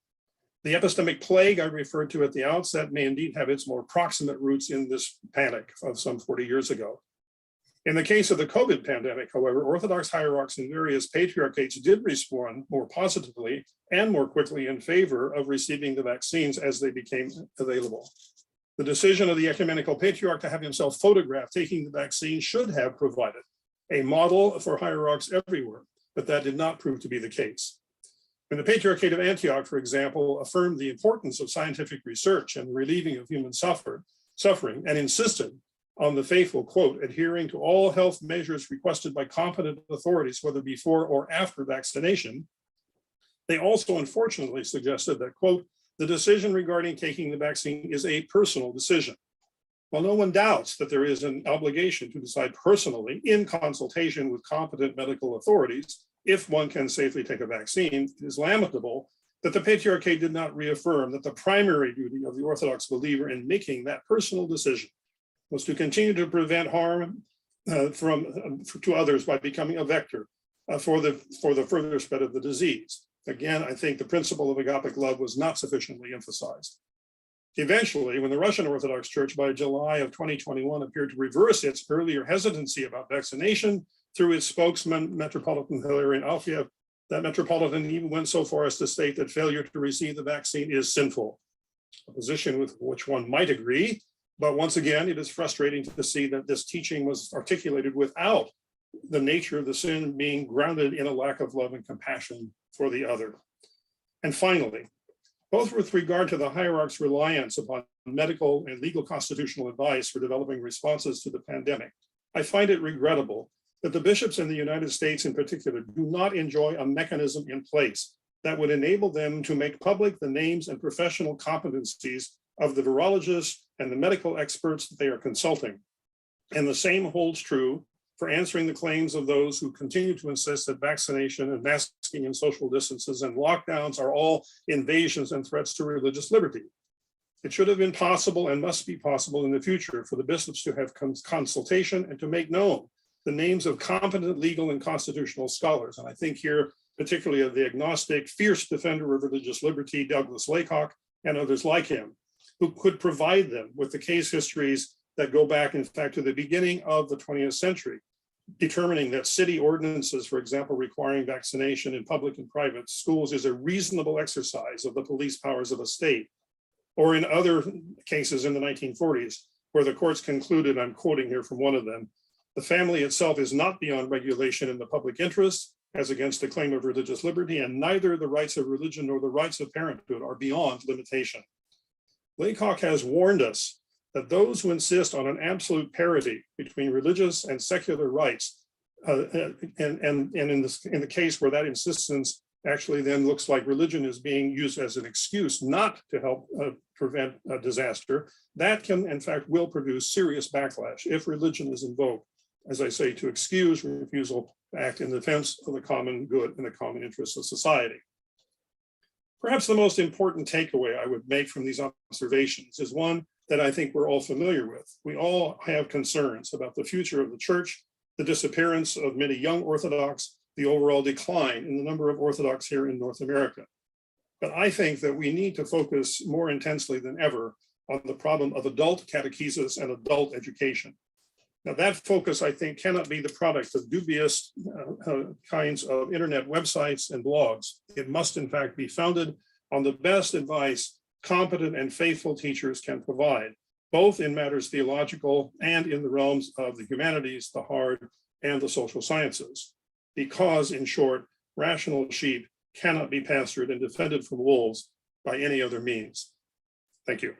The epistemic plague I referred to at the outset may indeed have its more proximate roots in this panic of some 40 years ago. In the case of the COVID pandemic, however, Orthodox hierarchs in various patriarchates did respond more positively and more quickly in favor of receiving the vaccines as they became available. The decision of the ecumenical patriarch to have himself photographed taking the vaccine should have provided a model for hierarchs everywhere, but that did not prove to be the case. When the Patriarchate of Antioch, for example, affirmed the importance of scientific research and relieving of human suffering and insisted on the faithful, quote, adhering to all health measures requested by competent authorities, whether before or after vaccination, they also unfortunately suggested that, quote, the decision regarding taking the vaccine is a personal decision. While no one doubts that there is an obligation to decide personally in consultation with competent medical authorities, if one can safely take a vaccine, it is lamentable that the Patriarchate did not reaffirm that the primary duty of the Orthodox believer in making that personal decision was to continue to prevent harm to others by becoming a vector for the further spread of the disease. Again, I think the principle of agapic love was not sufficiently emphasized. Eventually, when the Russian Orthodox Church by July of 2021 appeared to reverse its earlier hesitancy about vaccination through its spokesman, Metropolitan Hilarion Alfiev, that Metropolitan even went so far as to state that failure to receive the vaccine is sinful, a position with which one might agree. But once again, it is frustrating to see that this teaching was articulated without the nature of the sin being grounded in a lack of love and compassion for the other. And finally, both with regard to the hierarch's reliance upon medical and legal constitutional advice for developing responses to the pandemic. I find it regrettable that the bishops in the United States in particular do not enjoy a mechanism in place that would enable them to make public the names and professional competencies of the virologists and the medical experts that they are consulting. And the same holds true for answering the claims of those who continue to insist that vaccination and masking and social distances and lockdowns are all invasions and threats to religious liberty. It should have been possible and must be possible in the future for the bishops to have consultation and to make known the names of competent legal and constitutional scholars. And I think here particularly of the agnostic, fierce defender of religious liberty, Douglas Laycock, and others like him, who could provide them with the case histories that go back, in fact, to the beginning of the 20th century, determining that city ordinances, for example, requiring vaccination in public and private schools is a reasonable exercise of the police powers of a state. Or in other cases in the 1940s, where the courts concluded, I'm quoting here from one of them, the family itself is not beyond regulation in the public interest, as against the claim of religious liberty, and neither the rights of religion nor the rights of parenthood are beyond limitation. Laycock has warned us that those who insist on an absolute parity between religious and secular rights, and in the case where that insistence actually then looks like religion is being used as an excuse not to help prevent a disaster, that can, in fact, will produce serious backlash if religion is invoked, as I say, to excuse refusal to act in defense of the common good and the common interests of society. Perhaps the most important takeaway I would make from these observations is one that I think we're all familiar with. We all have concerns about the future of the church, the disappearance of many young Orthodox, the overall decline in the number of Orthodox here in North America. But I think that we need to focus more intensely than ever on the problem of adult catechesis and adult education. Now that focus, I think, cannot be the product of dubious kinds of internet websites and blogs. It must, in fact, be founded on the best advice competent and faithful teachers can provide, both in matters theological and in the realms of the humanities, the hard, and the social sciences. Because, in short, rational sheep cannot be pastured and defended from wolves by any other means. Thank you.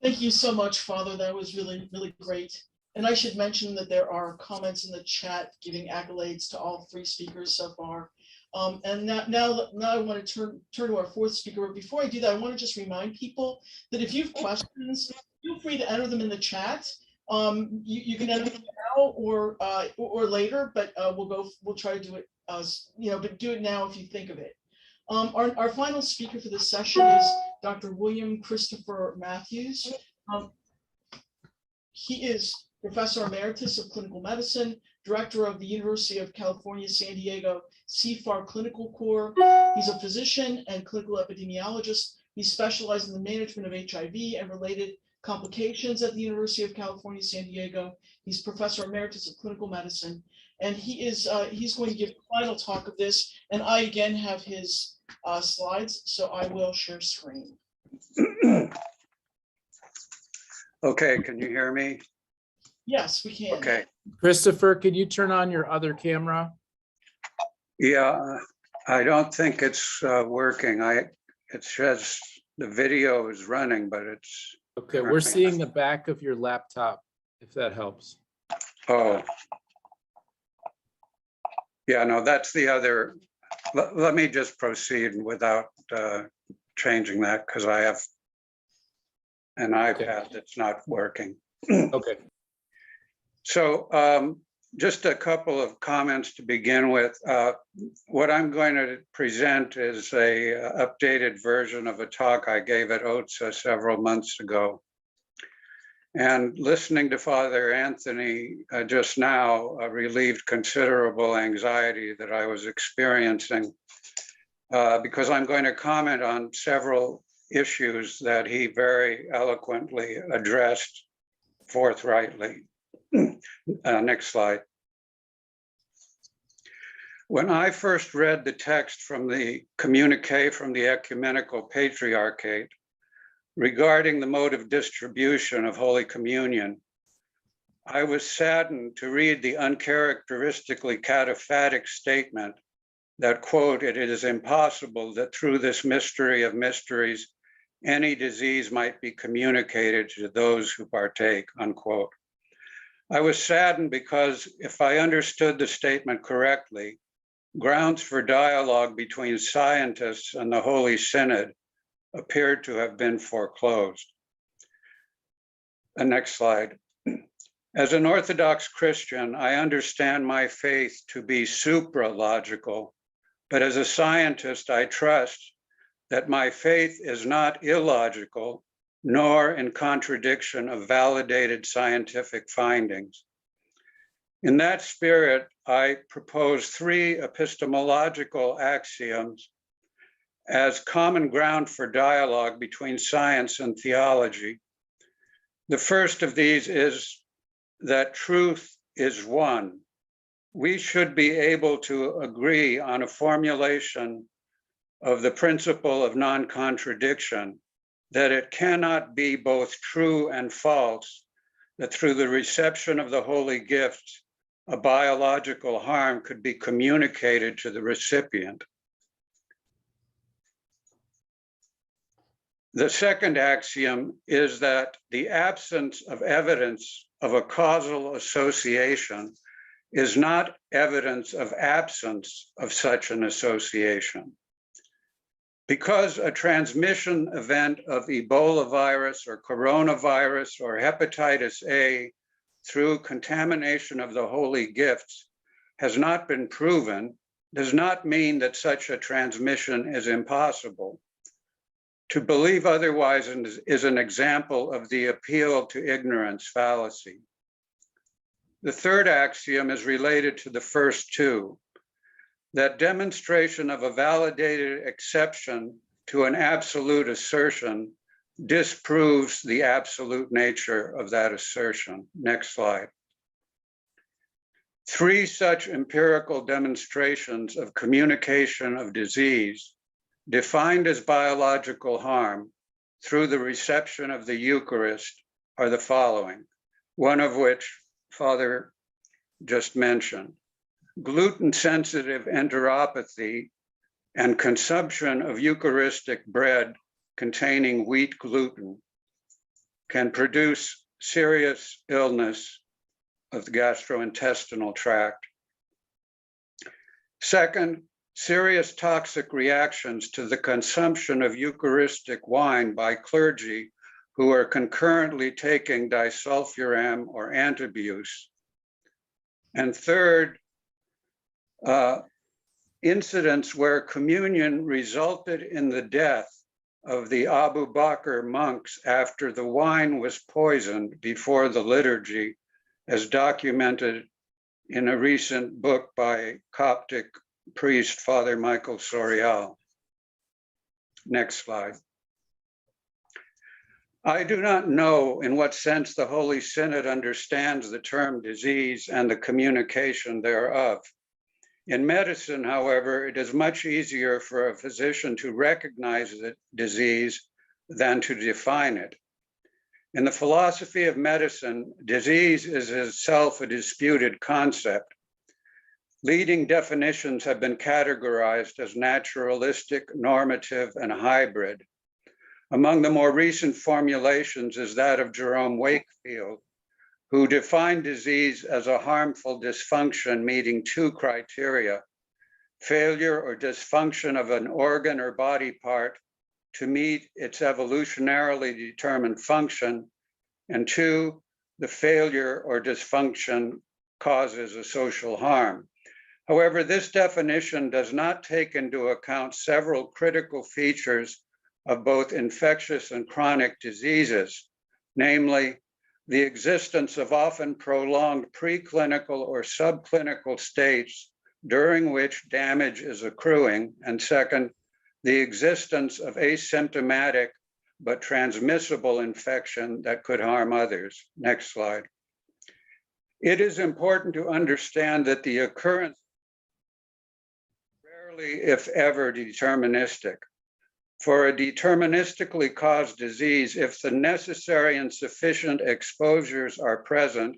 Thank you so much, Father. That was really, really great. And I should mention that there are comments in the chat giving accolades to all three speakers so far. And now I want to turn to our fourth speaker. But before I do that, I want to just remind people that if you have questions, feel free to enter them in the chat. You can enter them now or later, but we'll try to do it. But do it now if you think of it. Our final speaker for this session is Dr. William Christopher Mathews. He is Professor Emeritus of Clinical Medicine, Director of the University of California, San Diego CFAR Clinical Corps. He's a physician and clinical epidemiologist. He specializes in the management of HIV and related complications at the University of California, San Diego. He's Professor Emeritus of Clinical Medicine, and he's going to give a final talk of this. And I again have his slides, so I will share screen. Okay, can you hear me? Yes, we can. Okay. Christopher, can you turn on your other camera? Yeah, I don't think it's working. It says the video is running, but it's. Okay, we're seeing the back of your laptop, if that helps. Oh. Yeah, no, that's the other. Let me just proceed without changing that because I have an iPad that's not working. Okay. So just a couple of comments to begin with. What I'm going to present is a updated version of a talk I gave at OTSA several months ago. And listening to Father Anthony just now relieved considerable anxiety that I was experiencing because I'm going to comment on several issues that he very eloquently addressed forthrightly. Next slide. When I first read the text from the communique from the Ecumenical Patriarchate regarding the mode of distribution of Holy Communion, I was saddened to read the uncharacteristically cataphatic statement that, quote, "it is impossible that through this mystery of mysteries, any disease might be communicated to those who partake," unquote. I was saddened because if I understood the statement correctly, grounds for dialogue between scientists and the Holy Synod appeared to have been foreclosed. The next slide. As an Orthodox Christian, I understand my faith to be supralogical, but as a scientist, I trust that my faith is not illogical, nor in contradiction of validated scientific findings. In that spirit, I propose 3 epistemological axioms as common ground for dialogue between science and theology. The first of these is that truth is one. We should be able to agree on a formulation of the principle of non-contradiction, that it cannot be both true and false, that through the reception of the holy gifts, a biological harm could be communicated to the recipient. The second axiom is that the absence of evidence of a causal association is not evidence of absence of such an association. Because a transmission event of Ebola virus or coronavirus or hepatitis A through contamination of the holy gifts has not been proven, does not mean that such a transmission is impossible. To believe otherwise is an example of the appeal to ignorance fallacy. The third axiom is related to the first 2, that demonstration of a validated exception to an absolute assertion disproves the absolute nature of that assertion. Next slide. 3 such empirical demonstrations of communication of disease defined as biological harm through the reception of the Eucharist are the following, one of which Father just mentioned. Gluten-sensitive enteropathy and consumption of Eucharistic bread containing wheat gluten can produce serious illness of the gastrointestinal tract. Second, serious toxic reactions to the consumption of Eucharistic wine by clergy who are concurrently taking disulfiram or antabuse. And third, incidents where communion resulted in the death of the Abu Bakr monks after the wine was poisoned before the liturgy, as documented in a recent book by Coptic priest Father Michael Sorial. Next slide. I do not know in what sense the Holy Synod understands the term disease and the communication thereof. In medicine, however, it is much easier for a physician to recognize the disease than to define it. In the philosophy of medicine, disease is itself a disputed concept. Leading definitions have been categorized as naturalistic, normative, and hybrid. Among the more recent formulations is that of Jerome Wakefield, who defined disease as a harmful dysfunction meeting 2 criteria: failure or dysfunction of an organ or body part to meet its evolutionarily determined function, and 2, the failure or dysfunction causes a social harm. However, this definition does not take into account several critical features of both infectious and chronic diseases, namely, the existence of often prolonged preclinical or subclinical states during which damage is accruing, and second, the existence of asymptomatic but transmissible infection that could harm others. Next slide. It is important to understand that the occurrence rarely, if ever, deterministic. For a deterministically caused disease, if the necessary and sufficient exposures are present,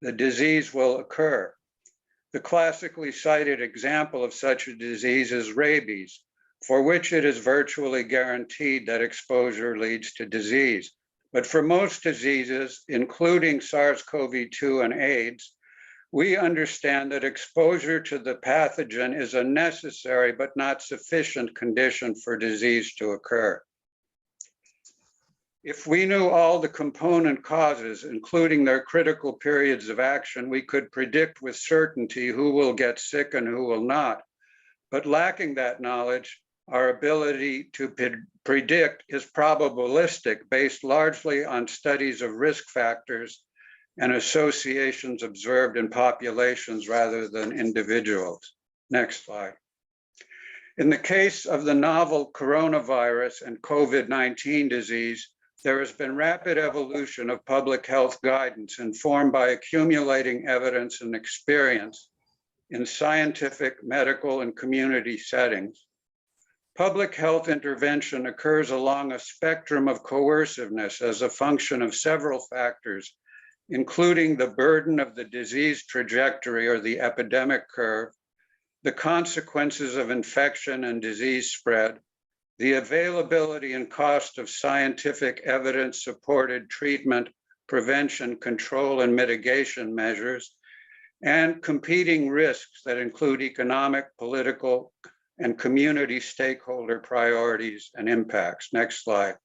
the disease will occur. The classically cited example of such a disease is rabies, for which it is virtually guaranteed that exposure leads to disease. But for most diseases, including SARS-CoV-2 and AIDS, we understand that exposure to the pathogen is a necessary but not sufficient condition for disease to occur. If we knew all the component causes, including their critical periods of action, we could predict with certainty who will get sick and who will not. But lacking that knowledge, our ability to predict is probabilistic, based largely on studies of risk factors and associations observed in populations rather than individuals. Next slide. In the case of the novel coronavirus and COVID-19 disease, there has been rapid evolution of public health guidance informed by accumulating evidence and experience in scientific, medical, and community settings. Public health intervention occurs along a spectrum of coerciveness as a function of several factors, including the burden of the disease trajectory or the epidemic curve, the consequences of infection and disease spread, the availability and cost of scientific evidence-supported treatment, prevention, control, and mitigation measures, and competing risks that include economic, political, and community stakeholder priorities and impacts. Next slide.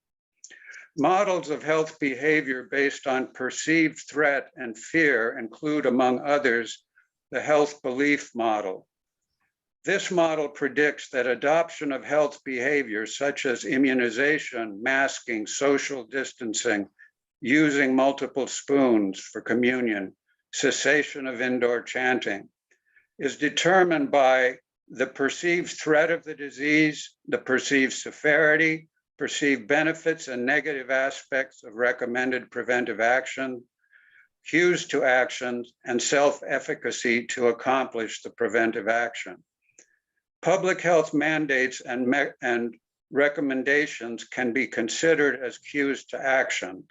Models of health behavior based on perceived threat and fear include, among others, the health belief model. This model predicts that adoption of health behaviors such as immunization, masking, social distancing, using multiple spoons for communion, cessation of indoor chanting, is determined by the perceived threat of the disease, the perceived severity, perceived benefits and negative aspects of recommended preventive action, cues to actions, and self-efficacy to accomplish the preventive action. Public health mandates and recommendations can be considered as cues to actions.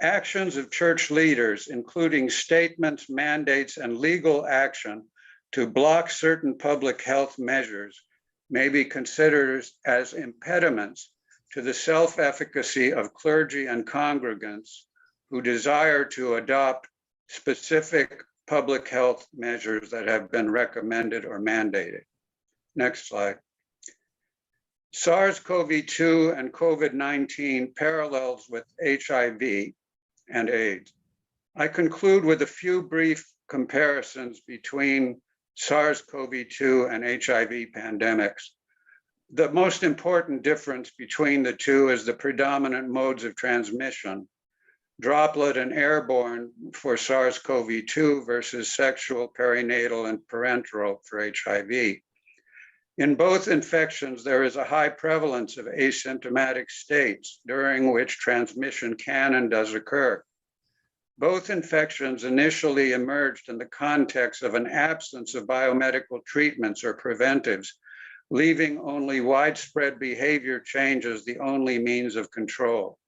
Actions of church leaders, including statements, mandates, and legal action to block certain public health measures, may be considered as impediments to the self-efficacy of clergy and congregants who desire to adopt specific public health measures that have been recommended or mandated. Next slide. SARS-CoV-2 and COVID-19 parallels with HIV and AIDS. I conclude with a few brief comparisons between SARS-CoV-2 and HIV pandemics. The most important difference between the two is the predominant modes of transmission, droplet and airborne for SARS-CoV-2 versus sexual, perinatal, and parenteral for HIV. In both infections, there is a high prevalence of asymptomatic states during which transmission can and does occur. Both infections initially emerged in the context of an absence of biomedical treatments or preventives, leaving only widespread behavior change as the only means of control.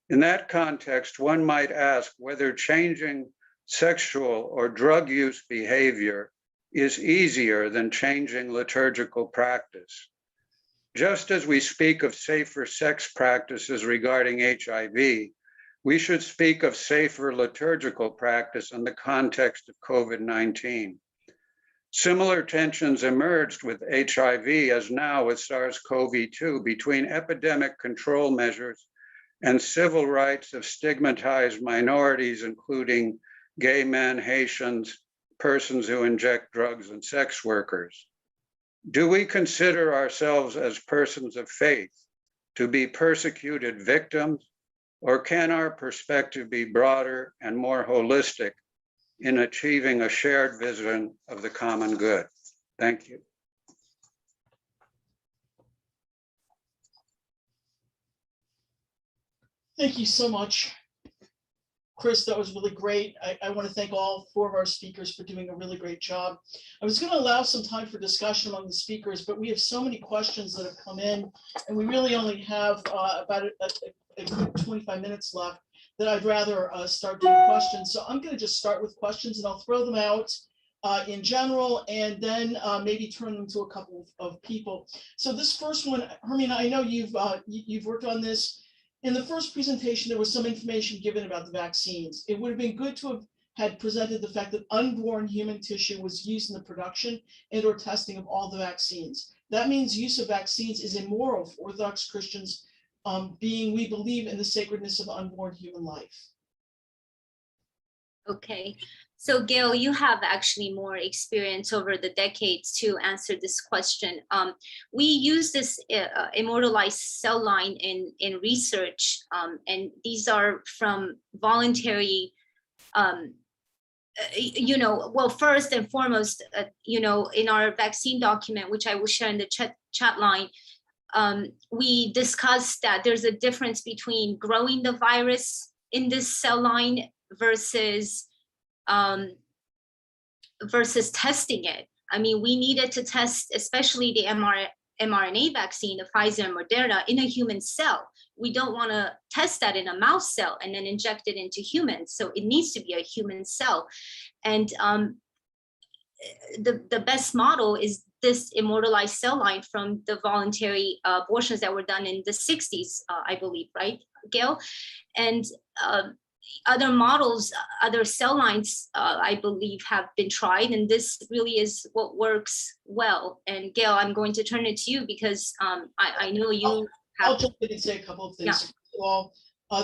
In that context, one might ask whether changing sexual or drug use behavior is easier than changing liturgical practice. Just as we speak of safer sex practices regarding HIV, we should speak of safer liturgical practice in the context of COVID-19. Similar tensions emerged with HIV as now with SARS-CoV-2 between epidemic control measures and civil rights of stigmatized minorities, including gay men, Haitians, persons who inject drugs, and sex workers. Do we consider ourselves as persons of faith to be persecuted victims, or can our perspective be broader and more holistic in achieving a shared vision of the common good? Thank you. Thank you so much, Chris. That was really great. I want to thank all four of our speakers for doing a really great job. I was going to allow some time for discussion among the speakers, but we have so many questions that have come in, and we really only have about a good 25 minutes left, that I'd rather start doing questions. So I'm going to just start with questions, and I'll throw them out in general, and then maybe turn them to a couple of people. So this first one, Hermina, I know you've worked on this. In the first presentation, there was some information given about the vaccines. It would have been good to have had presented the fact that unborn human tissue was used in the production and or testing of all the vaccines. That means use of vaccines is immoral for Orthodox Christians, being we believe in the sacredness of unborn human life. Okay, so Gayle, you have actually more experience over the decades to answer this question. We use this immortalized cell line in research, and these are from voluntary, well, first and foremost, in our vaccine document, which I will share in the chat line, we discussed that there's a difference between growing the virus in this cell line versus testing it. I mean, we needed to test, especially the mRNA vaccine, the Pfizer and Moderna, in a human cell. We don't want to test that in a mouse cell and then inject it into humans. So it needs to be a human cell. And the best model is this immortalized cell line from the voluntary abortions that were done in the 60s, I believe, right, Gayle? And other models, other cell lines, I believe, have been tried, and this really is what works well. And Gayle, I'm going to turn it to you because I know you I'll jump in and say a couple of things. Yeah. First of all,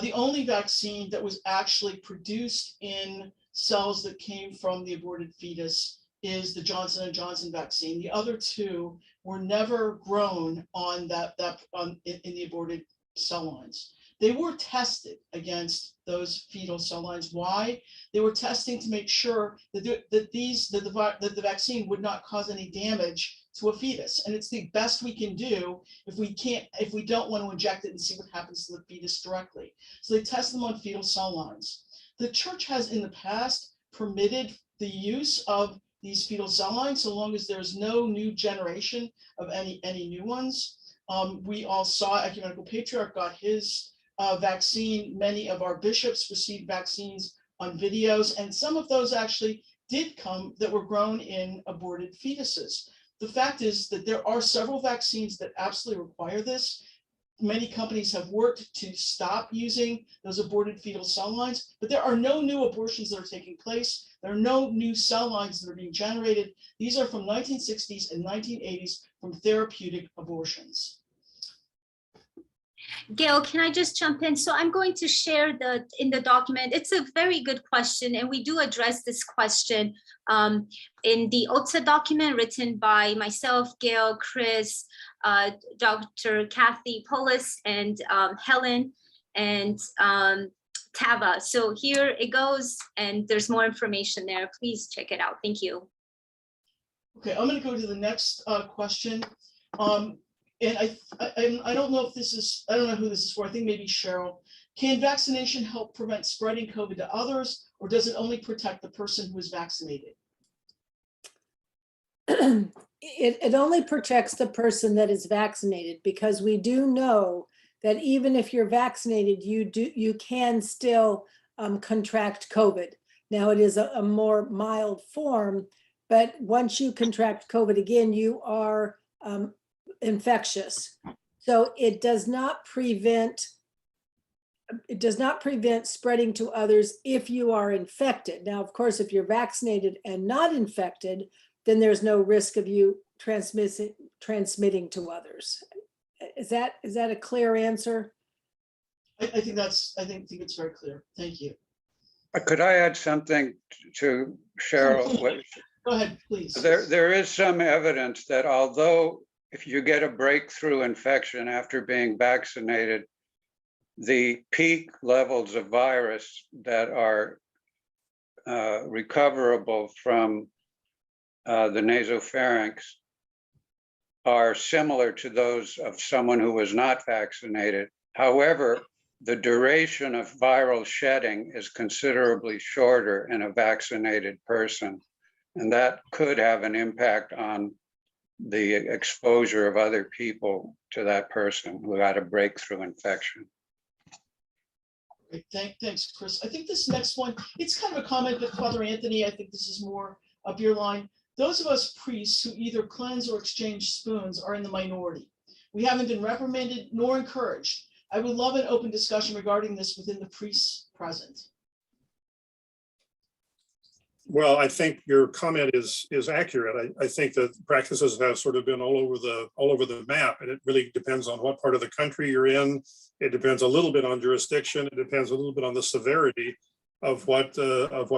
the only vaccine that was actually produced in cells that came from the aborted fetus is the Johnson & Johnson vaccine. The other two were never grown on in the aborted cell lines. They were tested against those fetal cell lines. Why? They were testing to make sure that the vaccine would not cause any damage to a fetus. And it's the best we can do if we don't want to inject it and see what happens to the fetus directly. So they test them on fetal cell lines. The church has in the past permitted the use of these fetal cell lines so long as there's no new generation of any new ones. We all saw Ecumenical Patriarch got his vaccine. Many of our bishops received vaccines on videos, and some of those actually did come that were grown in aborted fetuses. The fact is that there are several vaccines that absolutely require this. Many companies have worked to stop using those aborted fetal cell lines, but there are no new abortions that are taking place. There are no new cell lines that are being generated. These are from 1960s and 1980s from therapeutic abortions. Gayle, can I just jump in? So I'm going to share in the document. It's a very good question, and we do address this question in the OTSA document written by myself, Gayle, Chris, Dr. Kathy Polis, and Helen, and Tava. So here it goes, and there's more information there. Please check it out. Thank you. Okay, I'm going to go to the next question. And I don't know if this is, I don't know who this is for. I think maybe Cheryl. Can vaccination help prevent spreading COVID to others, or does it only protect the person who is vaccinated? It only protects the person that is vaccinated, because we do know that even if you're vaccinated, you can still contract COVID. Now it is a more mild form, but once you contract COVID again, you are infectious. So it does not prevent spreading to others if you are infected. Now, of course, if you're vaccinated and not infected, then there's no risk of you transmitting to others. Is that a clear answer? I think it's very clear. Thank you. Could I add something to Cheryl? Go ahead, please. There is some evidence that although if you get a breakthrough infection after being vaccinated, the peak levels of virus that are recoverable from the nasopharynx are similar to those of someone who was not vaccinated. However, the duration of viral shedding is considerably shorter in a vaccinated person, and that could have an impact on the exposure of other people to that person who had a breakthrough infection. Great. Thanks, Chris. I think this next one, it's kind of a comment that Father Anthony, I think this is more beer line, those of us priests who either cleanse or exchange spoons are in the minority. We haven't been reprimanded nor encouraged. I would love an open discussion regarding this within the priests present. Well, I think your comment is accurate. I think that practices have sort of been all over the map, and it really depends on what part of the country you're in. It depends a little bit on jurisdiction. It depends a little bit on the severity of what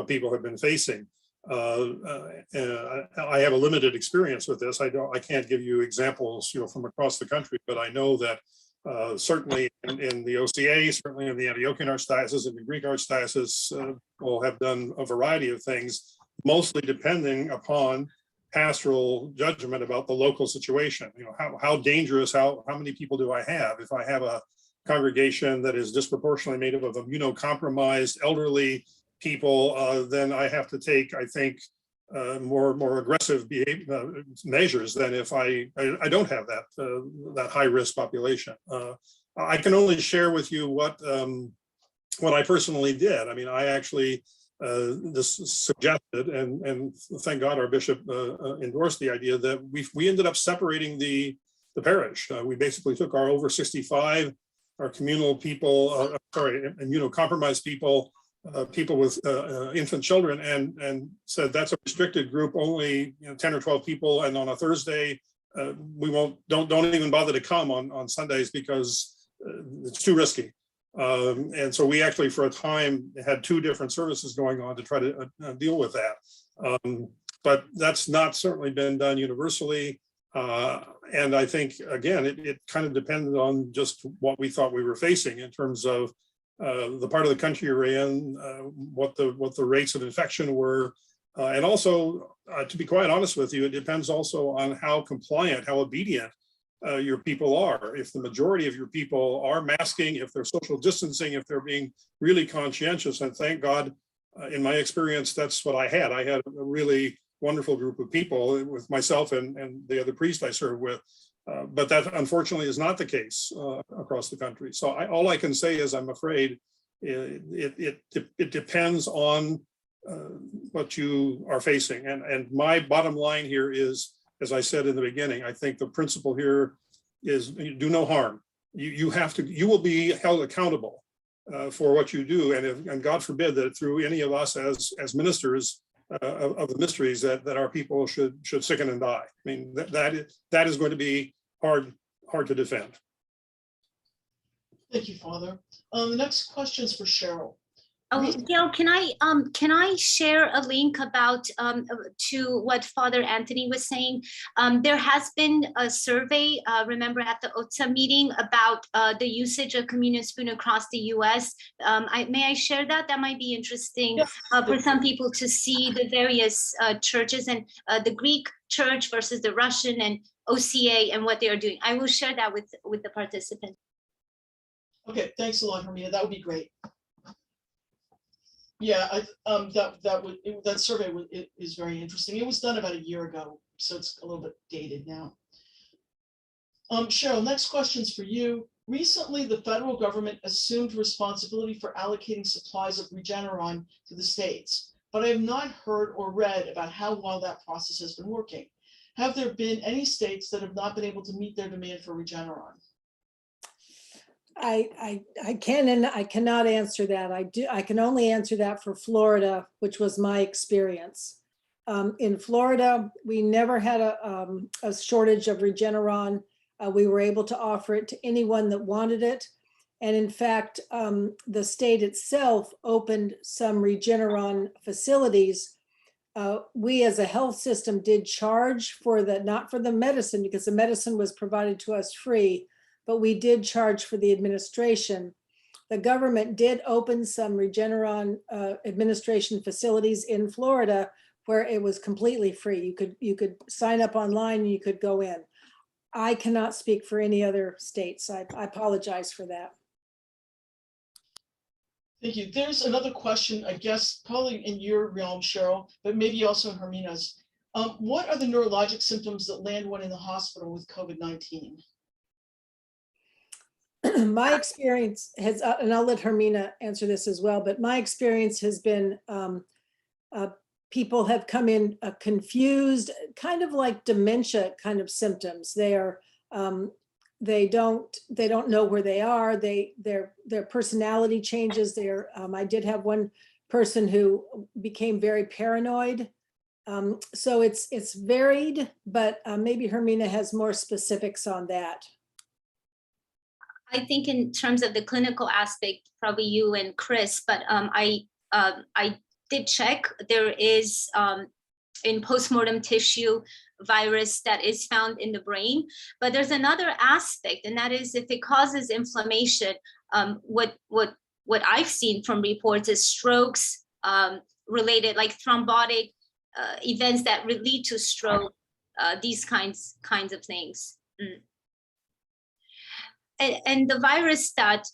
people have been facing. I have a limited experience with this. I can't give you examples, from across the country, but I know that certainly in the OCA, certainly in the Antiochian Archdiocese and the Greek Archdiocese, will have done a variety of things, mostly depending upon pastoral judgment about the local situation. How dangerous, how many people do I have? If I have a congregation that is disproportionately made up of immunocompromised elderly people, then I have to take, I think, more aggressive measures than if I don't have that high risk population. I can only share with you what I personally did. I mean, I actually this suggested, and thank God our bishop endorsed the idea that we ended up separating the parish. We basically took our over 65, our communal people, immunocompromised people, people with infant children, and said that's a restricted group, only 10 or 12 people, and on a Thursday we don't even bother to come on Sundays because it's too risky. And so we actually for a time had 2 different services going on to try to deal with that. But that's not certainly been done universally. And I think, again, it kind of depended on just what we thought we were facing in terms of the part of the country you're in, what the rates of infection were. And also, to be quite honest with you, it depends also on how compliant, how obedient your people are. If the majority of your people are masking, if they're social distancing, if they're being really conscientious, and thank God, in my experience, that's what I had. I had a really wonderful group of people with myself and the other priest I served with. But that unfortunately is not the case across the country. So all I can say is I'm afraid it depends on what you are facing. And my bottom line here is, as I said in the beginning, I think the principle here is do no harm. You will be held accountable for what you do. And God forbid that through any of us as ministers of the mysteries that our people should sicken and die. I mean, that is going to be hard to defend. Thank you, Father. The next question is for Cheryl. Oh, Gayle, can I share a link about to what Father Anthony was saying? There has been a survey, remember at the OTSA meeting, about the usage of communion spoon across the US. May I share that? That might be interesting for some people to see the various churches and the Greek church versus the Russian and OCA and what they are doing. I will share that with the participants. Okay, thanks a lot, Hermina. That would be great. Yeah, that survey is very interesting. It was done about a year ago, so it's a little bit dated now. Cheryl, next question's for you. Recently, the federal government assumed responsibility for allocating supplies of Regeneron to the states, but I have not heard or read about how well that process has been working. Have there been any states that have not been able to meet their demand for Regeneron? I can and I cannot answer that. I can only answer that for Florida, which was my experience. In Florida, we never had a shortage of Regeneron. We were able to offer it to anyone that wanted it. And in fact, the state itself opened some Regeneron facilities. We as a health system did charge for not for the medicine, because the medicine was provided to us free, but we did charge for the administration. The government did open some Regeneron administration facilities in Florida where it was completely free. You could sign up online and you could go in. I cannot speak for any other states. I apologize for that. Thank you. There's another question, I guess, probably in your realm, Cheryl, but maybe also in Hermina's. What are the neurologic symptoms that land one in the hospital with COVID-19? My experience has, and I'll let Hermina answer this as well, but my experience has been people have come in confused, kind of like dementia kind of symptoms. They don't know where they are. Their personality changes. I did have one person who became very paranoid. So it's varied, but maybe Hermina has more specifics on that. I think in terms of the clinical aspect, probably you and Chris, but I did check. There is in postmortem tissue virus that is found in the brain, but there's another aspect, and that is if it causes inflammation. What I've seen from reports is strokes related, like thrombotic events that lead to stroke, these kinds of things. And the virus that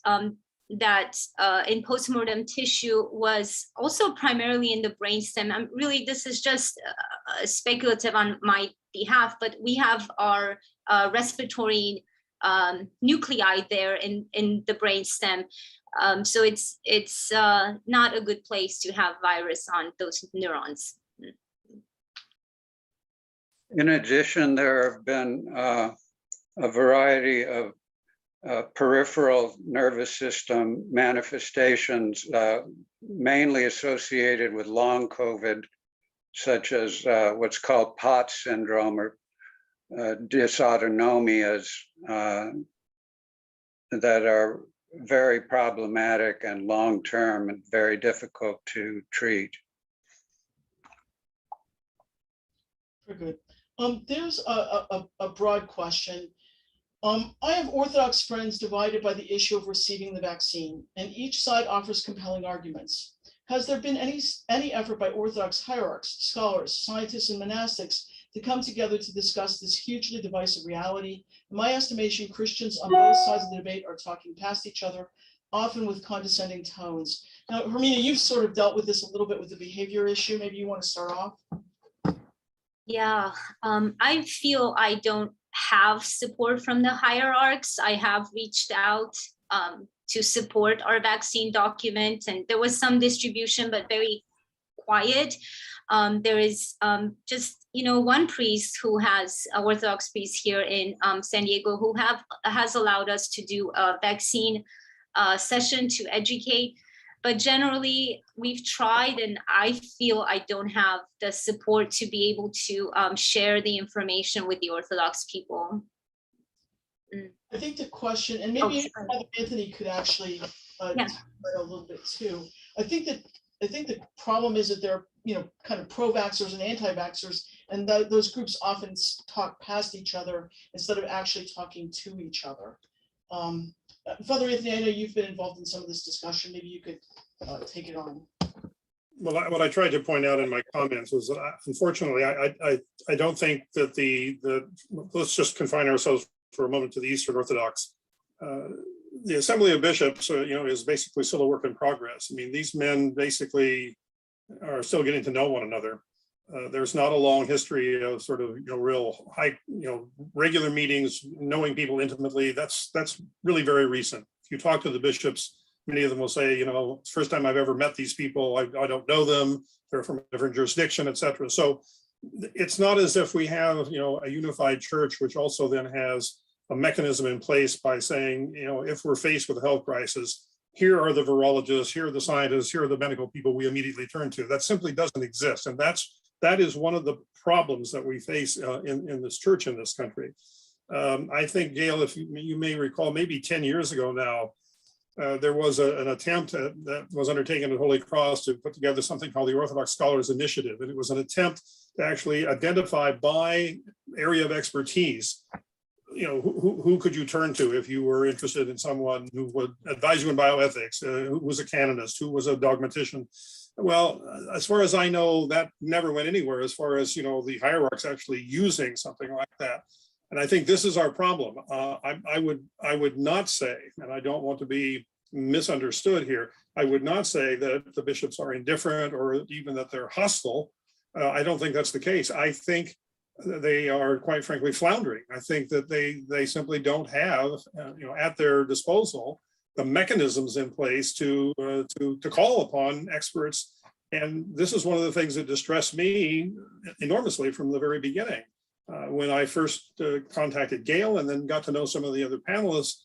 in postmortem tissue was also primarily in the brainstem. Really, this is just speculative on my behalf, but we have our respiratory nuclei there in the brainstem. So it's not a good place to have virus on those neurons. In addition, there have been a variety of peripheral nervous system manifestations, mainly associated with long COVID, such as what's called POTS syndrome or dysautonomias that are very problematic and long-term and very difficult to treat. Very good. There's a broad question. I have Orthodox friends divided by the issue of receiving the vaccine, and each side offers compelling arguments. Has there been any effort by Orthodox hierarchs, scholars, scientists, and monastics to come together to discuss this hugely divisive reality? In my estimation, Christians on both sides of the debate are talking past each other, often with condescending tones. Now, Hermina, you've sort of dealt with this a little bit with the behavior issue. Maybe you want to start off? Yeah, I feel I don't have support from the hierarchs. I have reached out to support our vaccine document, and there was some distribution, but very quiet. There is just, one priest who has an Orthodox priest here in San Diego who has allowed us to do a vaccine session to educate. But generally, we've tried, and I feel I don't have the support to be able to share the information with the Orthodox people. I think the question, and maybe Anthony could actually Yeah. a little bit too. I think the problem is that there are, kind of pro-vaxxers and anti-vaxxers, and those groups often talk past each other instead of actually talking to each other. Father Anthony, I know you've been involved in some of this discussion. Maybe you could take it on. Well, what I tried to point out in my comments was that unfortunately, I don't think that let's just confine ourselves for a moment to the Eastern Orthodox. The Assembly of Bishops, is basically still a work in progress. I mean, these men basically are still getting to know one another. There's not a long history of sort of, real high, regular meetings, knowing people intimately. That's really very recent. If you talk to the bishops, many of them will say, it's the first time I've ever met these people. I don't know them. They're from a different jurisdiction, et cetera. So it's not as if we have, a unified church, which also then has a mechanism in place by saying, if we're faced with a health crisis, here are the virologists, here are the scientists, here are the medical people we immediately turn to. That simply doesn't exist. And that is one of the problems that we face in this church in this country. I think, Gayle, if you may recall, maybe 10 years ago now, there was an attempt that was undertaken at Holy Cross to put together something called the Orthodox Scholars Initiative. And it was an attempt to actually identify by area of expertise, who could you turn to if you were interested in someone who would advise you in bioethics, who was a canonist, who was a dogmatician. Well, as far as I know, that never went anywhere as far as, the hierarchs actually using something like that. And I think this is our problem. I would not say, and I don't want to be misunderstood here, I would not say that the bishops are indifferent or even that they're hostile. I don't think that's the case. I think they are, quite frankly, floundering. I think that they simply don't have, at their disposal, the mechanisms in place to call upon experts And this is one of the things that distressed me enormously from the very beginning. When I first contacted Gayle and then got to know some of the other panelists,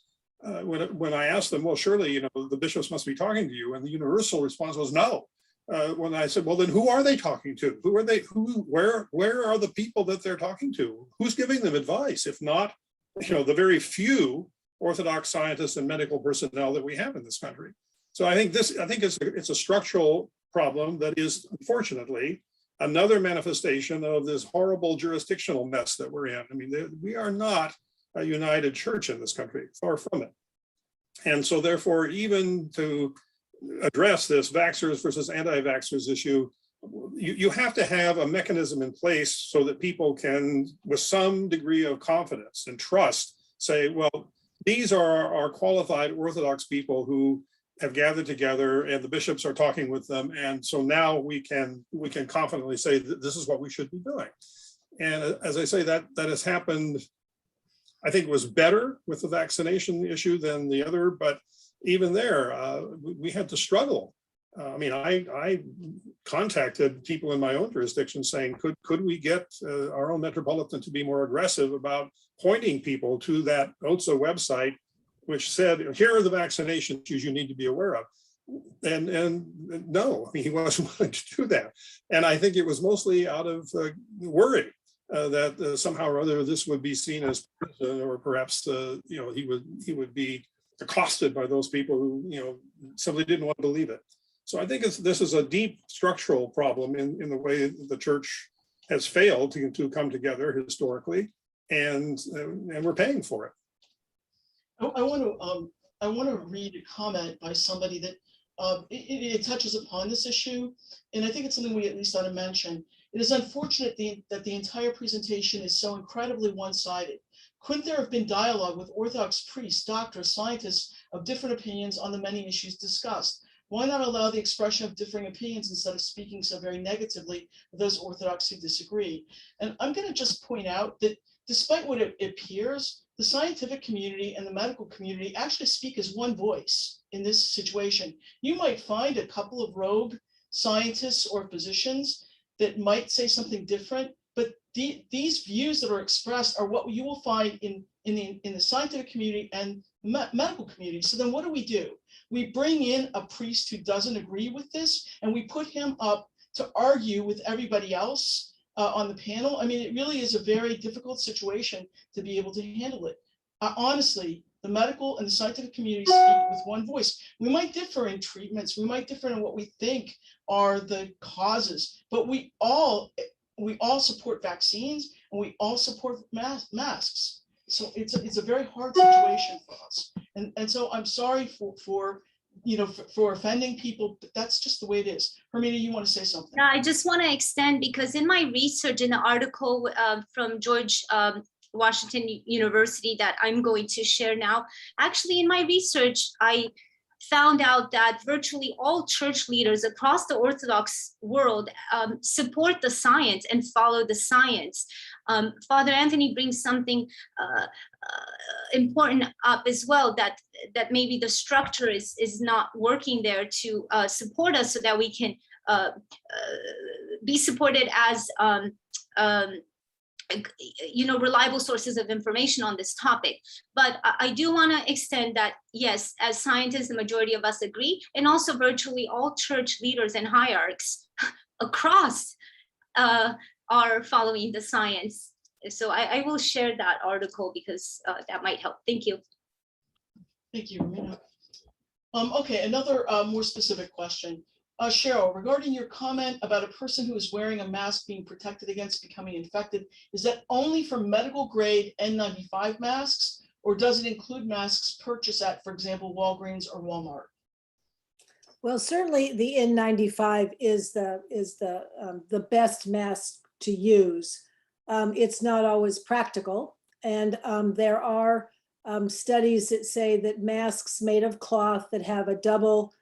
when I asked them, well, surely, you know, the bishops must be talking to you. And the universal response was no. When I said, well, then who are they talking to? Who are they? Where are the people that they're talking to? Who's giving them advice? If not, you know, the very few Orthodox scientists and medical personnel that we have in this country. So I think it's a structural problem that is, unfortunately, another manifestation of this horrible jurisdictional mess that we're in. I mean, we are not a united church in this country, far from it. And so therefore, even to address this vaxxers versus anti-vaxxers issue, you have to have a mechanism in place so that people can, with some degree of confidence and trust, say, well, these are our qualified Orthodox people who have gathered together and the bishops are talking with them. And so now we can confidently say that this is what we should be doing. And as I say, that has happened, I think it was better with the vaccination issue than the other, but even there, we had to struggle. I mean, I contacted people in my own jurisdiction saying, could we get our own metropolitan to be more aggressive about pointing people to that OTSA website, which said, here are the vaccination issues you need to be aware of. And no, I mean, he wasn't willing to do that. And I think it was mostly out of worry that somehow or other this would be seen as, or perhaps, you know, he would be accosted by those people who, you know, simply didn't want to believe it. So I think this is a deep structural problem in the way the church has failed to come together historically, and we're paying for it. I want to read a comment by somebody that it touches upon this issue, and I think it's something we at least ought to mention. It is unfortunate that the entire presentation is so incredibly one-sided. Couldn't there have been dialogue with Orthodox priests, doctors, scientists of different opinions on the many issues discussed? Why not allow the expression of differing opinions instead of speaking so very negatively of those Orthodox who disagree? And I'm going to just point out that despite what it appears, the scientific community and the medical community actually speak as one voice in this situation. You might find a couple of rogue scientists or physicians that might say something different, but these views that are expressed are what you will find in the scientific community and medical community. So then what do? We bring in a priest who doesn't agree with this, and we put him up to argue with everybody else on the panel. I mean, it really is a very difficult situation to be able to handle it. Honestly, the medical and the scientific community speak with one voice. We might differ in treatments, we might differ in what we think are the causes, but we all support vaccines and we all support masks. So it's a very hard situation for us. And so I'm sorry for offending people, but that's just the way it is. Hermina, you want to say something? Yeah, I just want to extend, because in my research, in the article from George Washington University that I'm going to share now, actually in my research, I found out that virtually all church leaders across the Orthodox world support the science and follow the science. Father Anthony brings something important up as well, that maybe the structure is not working there to support us so that we can be supported as reliable sources of information on this topic. But I do want to extend that, yes, as scientists, the majority of us agree, and also virtually all church leaders and hierarchs across are following the science. So I will share that article because that might help. Thank you. Thank you, Hermina. Okay, another more specific question. Cheryl, regarding your comment about a person who is wearing a mask being protected against becoming infected, is that only for medical grade N95 masks, or does it include masks purchased at, for example, Walgreens or Walmart? Well, certainly the N95 is the best mask to use. It's not always practical, and there are studies that say that masks made of cloth that have a double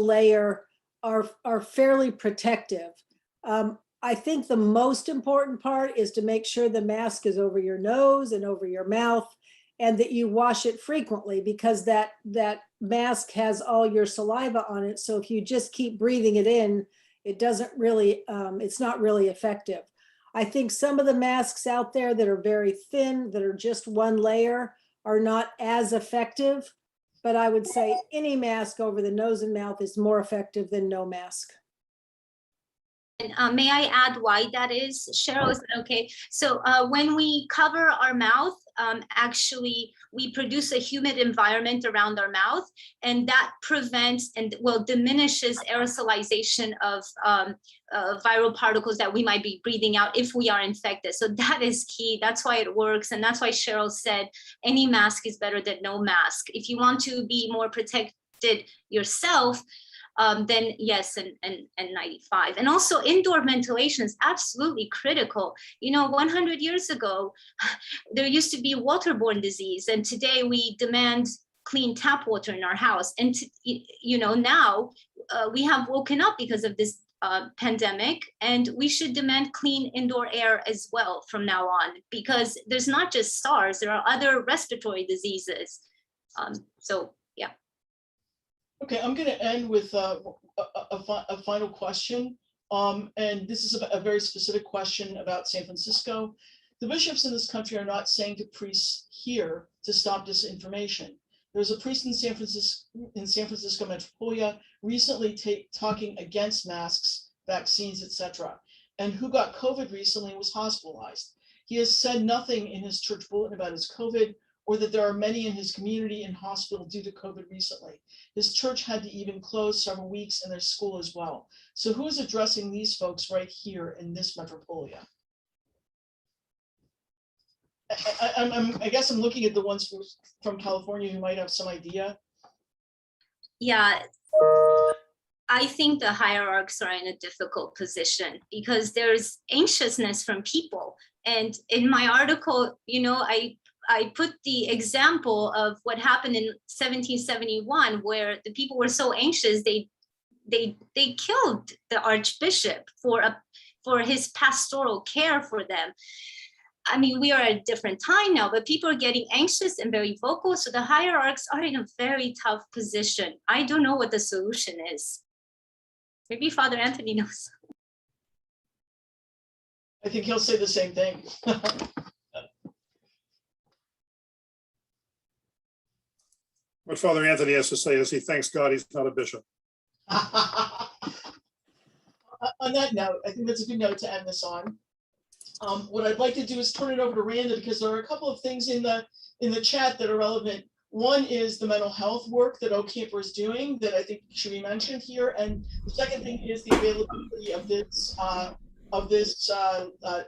layer are fairly protective. I think the most important part is to make sure the mask is over your nose and over your mouth, and that you wash it frequently, because that mask has all your saliva on it. So if you just keep breathing it in, it doesn't really, it's not really effective. I think some of the masks out there that are very thin, that are just one layer, are not as effective. But I would say any mask over the nose and mouth is more effective than no mask. And may I add why that is? Cheryl, is that okay? So when we cover our mouth, actually, we produce a humid environment around our mouth, and that prevents and diminishes aerosolization of viral particles that we might be breathing out if we are infected. So that is key. That's why it works. And that's why Cheryl said any mask is better than no mask. If you want to be more protected yourself, then yes, and 95. And also indoor ventilation is absolutely critical. 100 years ago, there used to be waterborne disease, and today we demand clean tap water in our house. And now we have woken up because of this pandemic, and we should demand clean indoor air as well from now on, because there's not just SARS, there are other respiratory diseases. So yeah. Okay, I'm going to end with a final question. And this is a very specific question about San Francisco. The bishops in this country are not saying to priests here to stop disinformation. There's a priest in San Francisco Metropolia recently talking against masks, vaccines, etc., and who got COVID recently and was hospitalized. He has said nothing in his church bulletin about his COVID, or that there are many in his community in hospital due to COVID recently. His church had to even close several weeks, and their school as well. So who is addressing these folks right here in this metropolia? I guess I'm looking at the ones from California who might have some idea. Yeah, I think the hierarchs are in a difficult position because there's anxiousness from people. And in my article, I put the example of what happened in 1771, where the people were so anxious they killed the archbishop for his pastoral care for them. I mean, we are at a different time now, but people are getting anxious and very vocal. So the hierarchs are in a very tough position. I don't know what the solution is. Maybe Father Anthony knows. I think he'll say the same thing. What Father Anthony has to say is he thanks God he's not a bishop. On that note, I think that's a good note to end this on. What I'd like to do is turn it over to Randa, because there are a couple of things in the chat that are relevant. One is the mental health work that OCamper is doing that I think should be mentioned here, and the second thing is the availability of this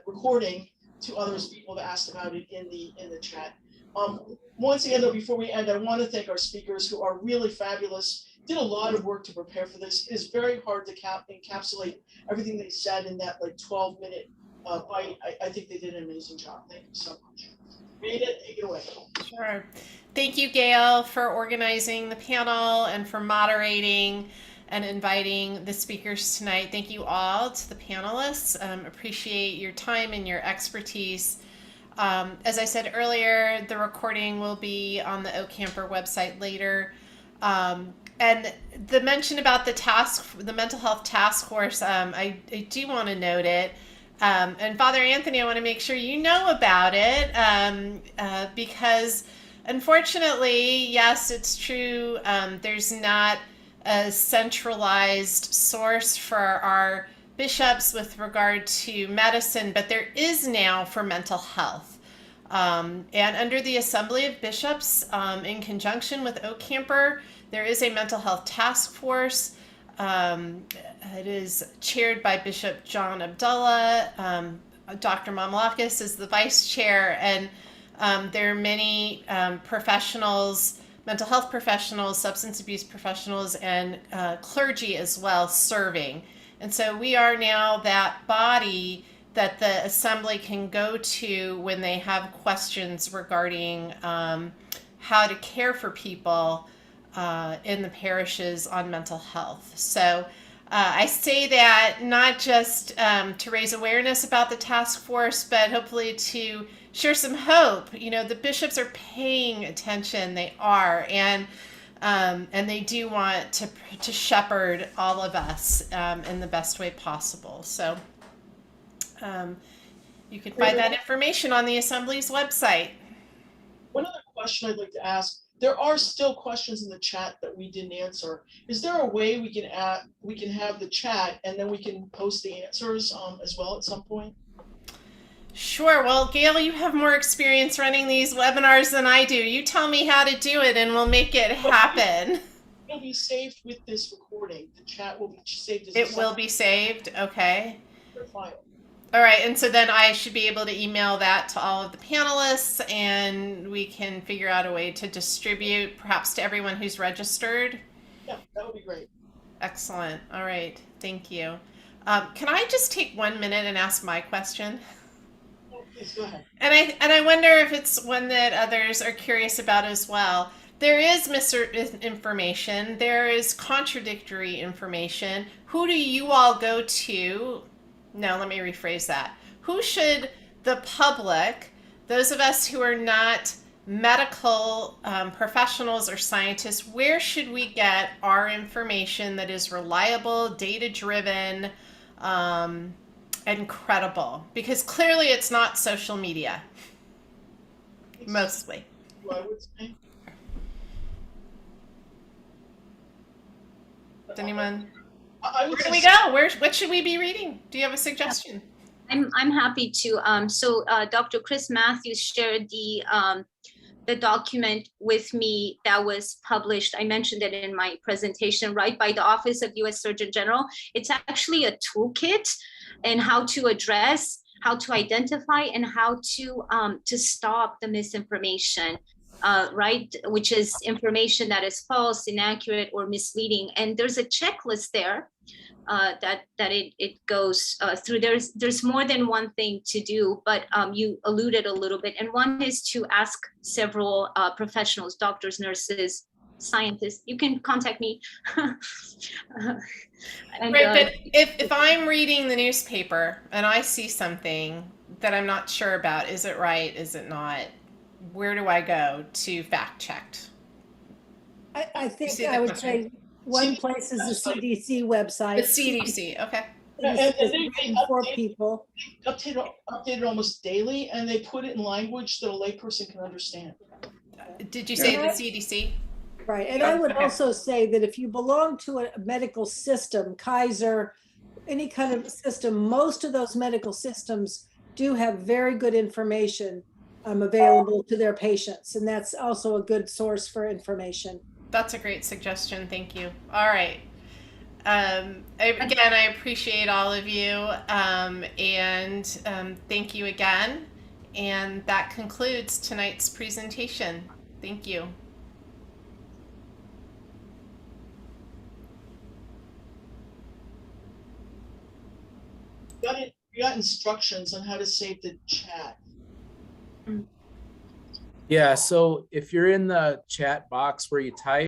recording to others. People have asked about it in the chat. Once again, though, before we end, I want to thank our speakers who are really fabulous. Did a lot of work to prepare for this. It is very hard to encapsulate everything they said in that 12-minute bite. I think they did an amazing job. Thank you so much. Randa, take it away. Sure. Thank you, Gayle, for organizing the panel and for moderating and inviting the speakers tonight. Thank you all to the panelists. Appreciate your time and your expertise. As I said earlier, the recording will be on the OCamper website later. And the mention about the mental health task force, I do want to note it. And Father Anthony, I want to make sure you know about it, because unfortunately, yes, it's true. There's not a centralized source for our bishops with regard to medicine, but there is now for mental health. And under the Assembly of Bishops, in conjunction with OCamper, there is a mental health task force. It is chaired by Bishop John Abdullah. Dr. Mamalakis is the vice chair, and there are many professionals, mental health professionals, substance abuse professionals, and clergy as well serving. And so we are now that body that the assembly can go to when they have questions regarding how to care for people in the parishes on mental health. So I say that not just to raise awareness about the task force, but hopefully to share some hope. You know, the bishops are paying attention. They are, and they do want to shepherd all of us in the best way possible. So you can find that information on the Assembly's website. One other question I'd like to ask, there are still questions in the chat that we didn't answer. Is there a way we can have the chat and then we can post the answers as well at some point? Sure. Well, Gayle, you have more experience running these webinars than I do. You tell me how to do it and we'll make it happen. It'll be saved with this recording. The chat will be saved as It will be saved. Okay. file. All right. And so then I should be able to email that to all of the panelists and we can figure out a way to distribute perhaps to everyone who's registered. Yeah, that would be great. Excellent. All right. Thank you. Can I just take 1 minute and ask my question? Please go ahead. And I wonder if it's one that others are curious about as well. There is misinformation. There is contradictory information. Who do you all go to? No, let me rephrase that. Who should the public, those of us who are not medical professionals or scientists, where should we get our information that is reliable, data-driven, and credible? Because clearly it's not social media, mostly. I would say. Does anyone? Where do we go? What should we be reading? Do you have a suggestion? I'm happy to. So Dr. Chris Mathews shared the document with me that was published. I mentioned it in my presentation, right, by the Office of U.S. Surgeon General. It's actually a toolkit and how to address, how to identify, and how to stop the misinformation, right, which is information that is false, inaccurate, or misleading. And there's a checklist there that it goes through. There's more than one thing to do, but you alluded a little bit. And one is to ask several professionals, doctors, nurses, scientists. You can contact me. And, right, but if I'm reading the newspaper and I see something that I'm not sure about, is it right? Is it not? Where do I go to fact check? I think I would say one place is the CDC website. The CDC, okay. It's written for people. Updated almost daily, and they put it in language that a layperson can understand. Did you say the CDC? Right, and I would also say that if you belong to a medical system, Kaiser, any kind of system, most of those medical systems do have very good information available to their patients, and that's also a good source for information. That's a great suggestion. Thank you. All right. Again, I appreciate all of you, and thank you again. And that concludes tonight's presentation. Thank you. You got instructions on how to save the chat. Yeah, so if you're in the chat box where you type,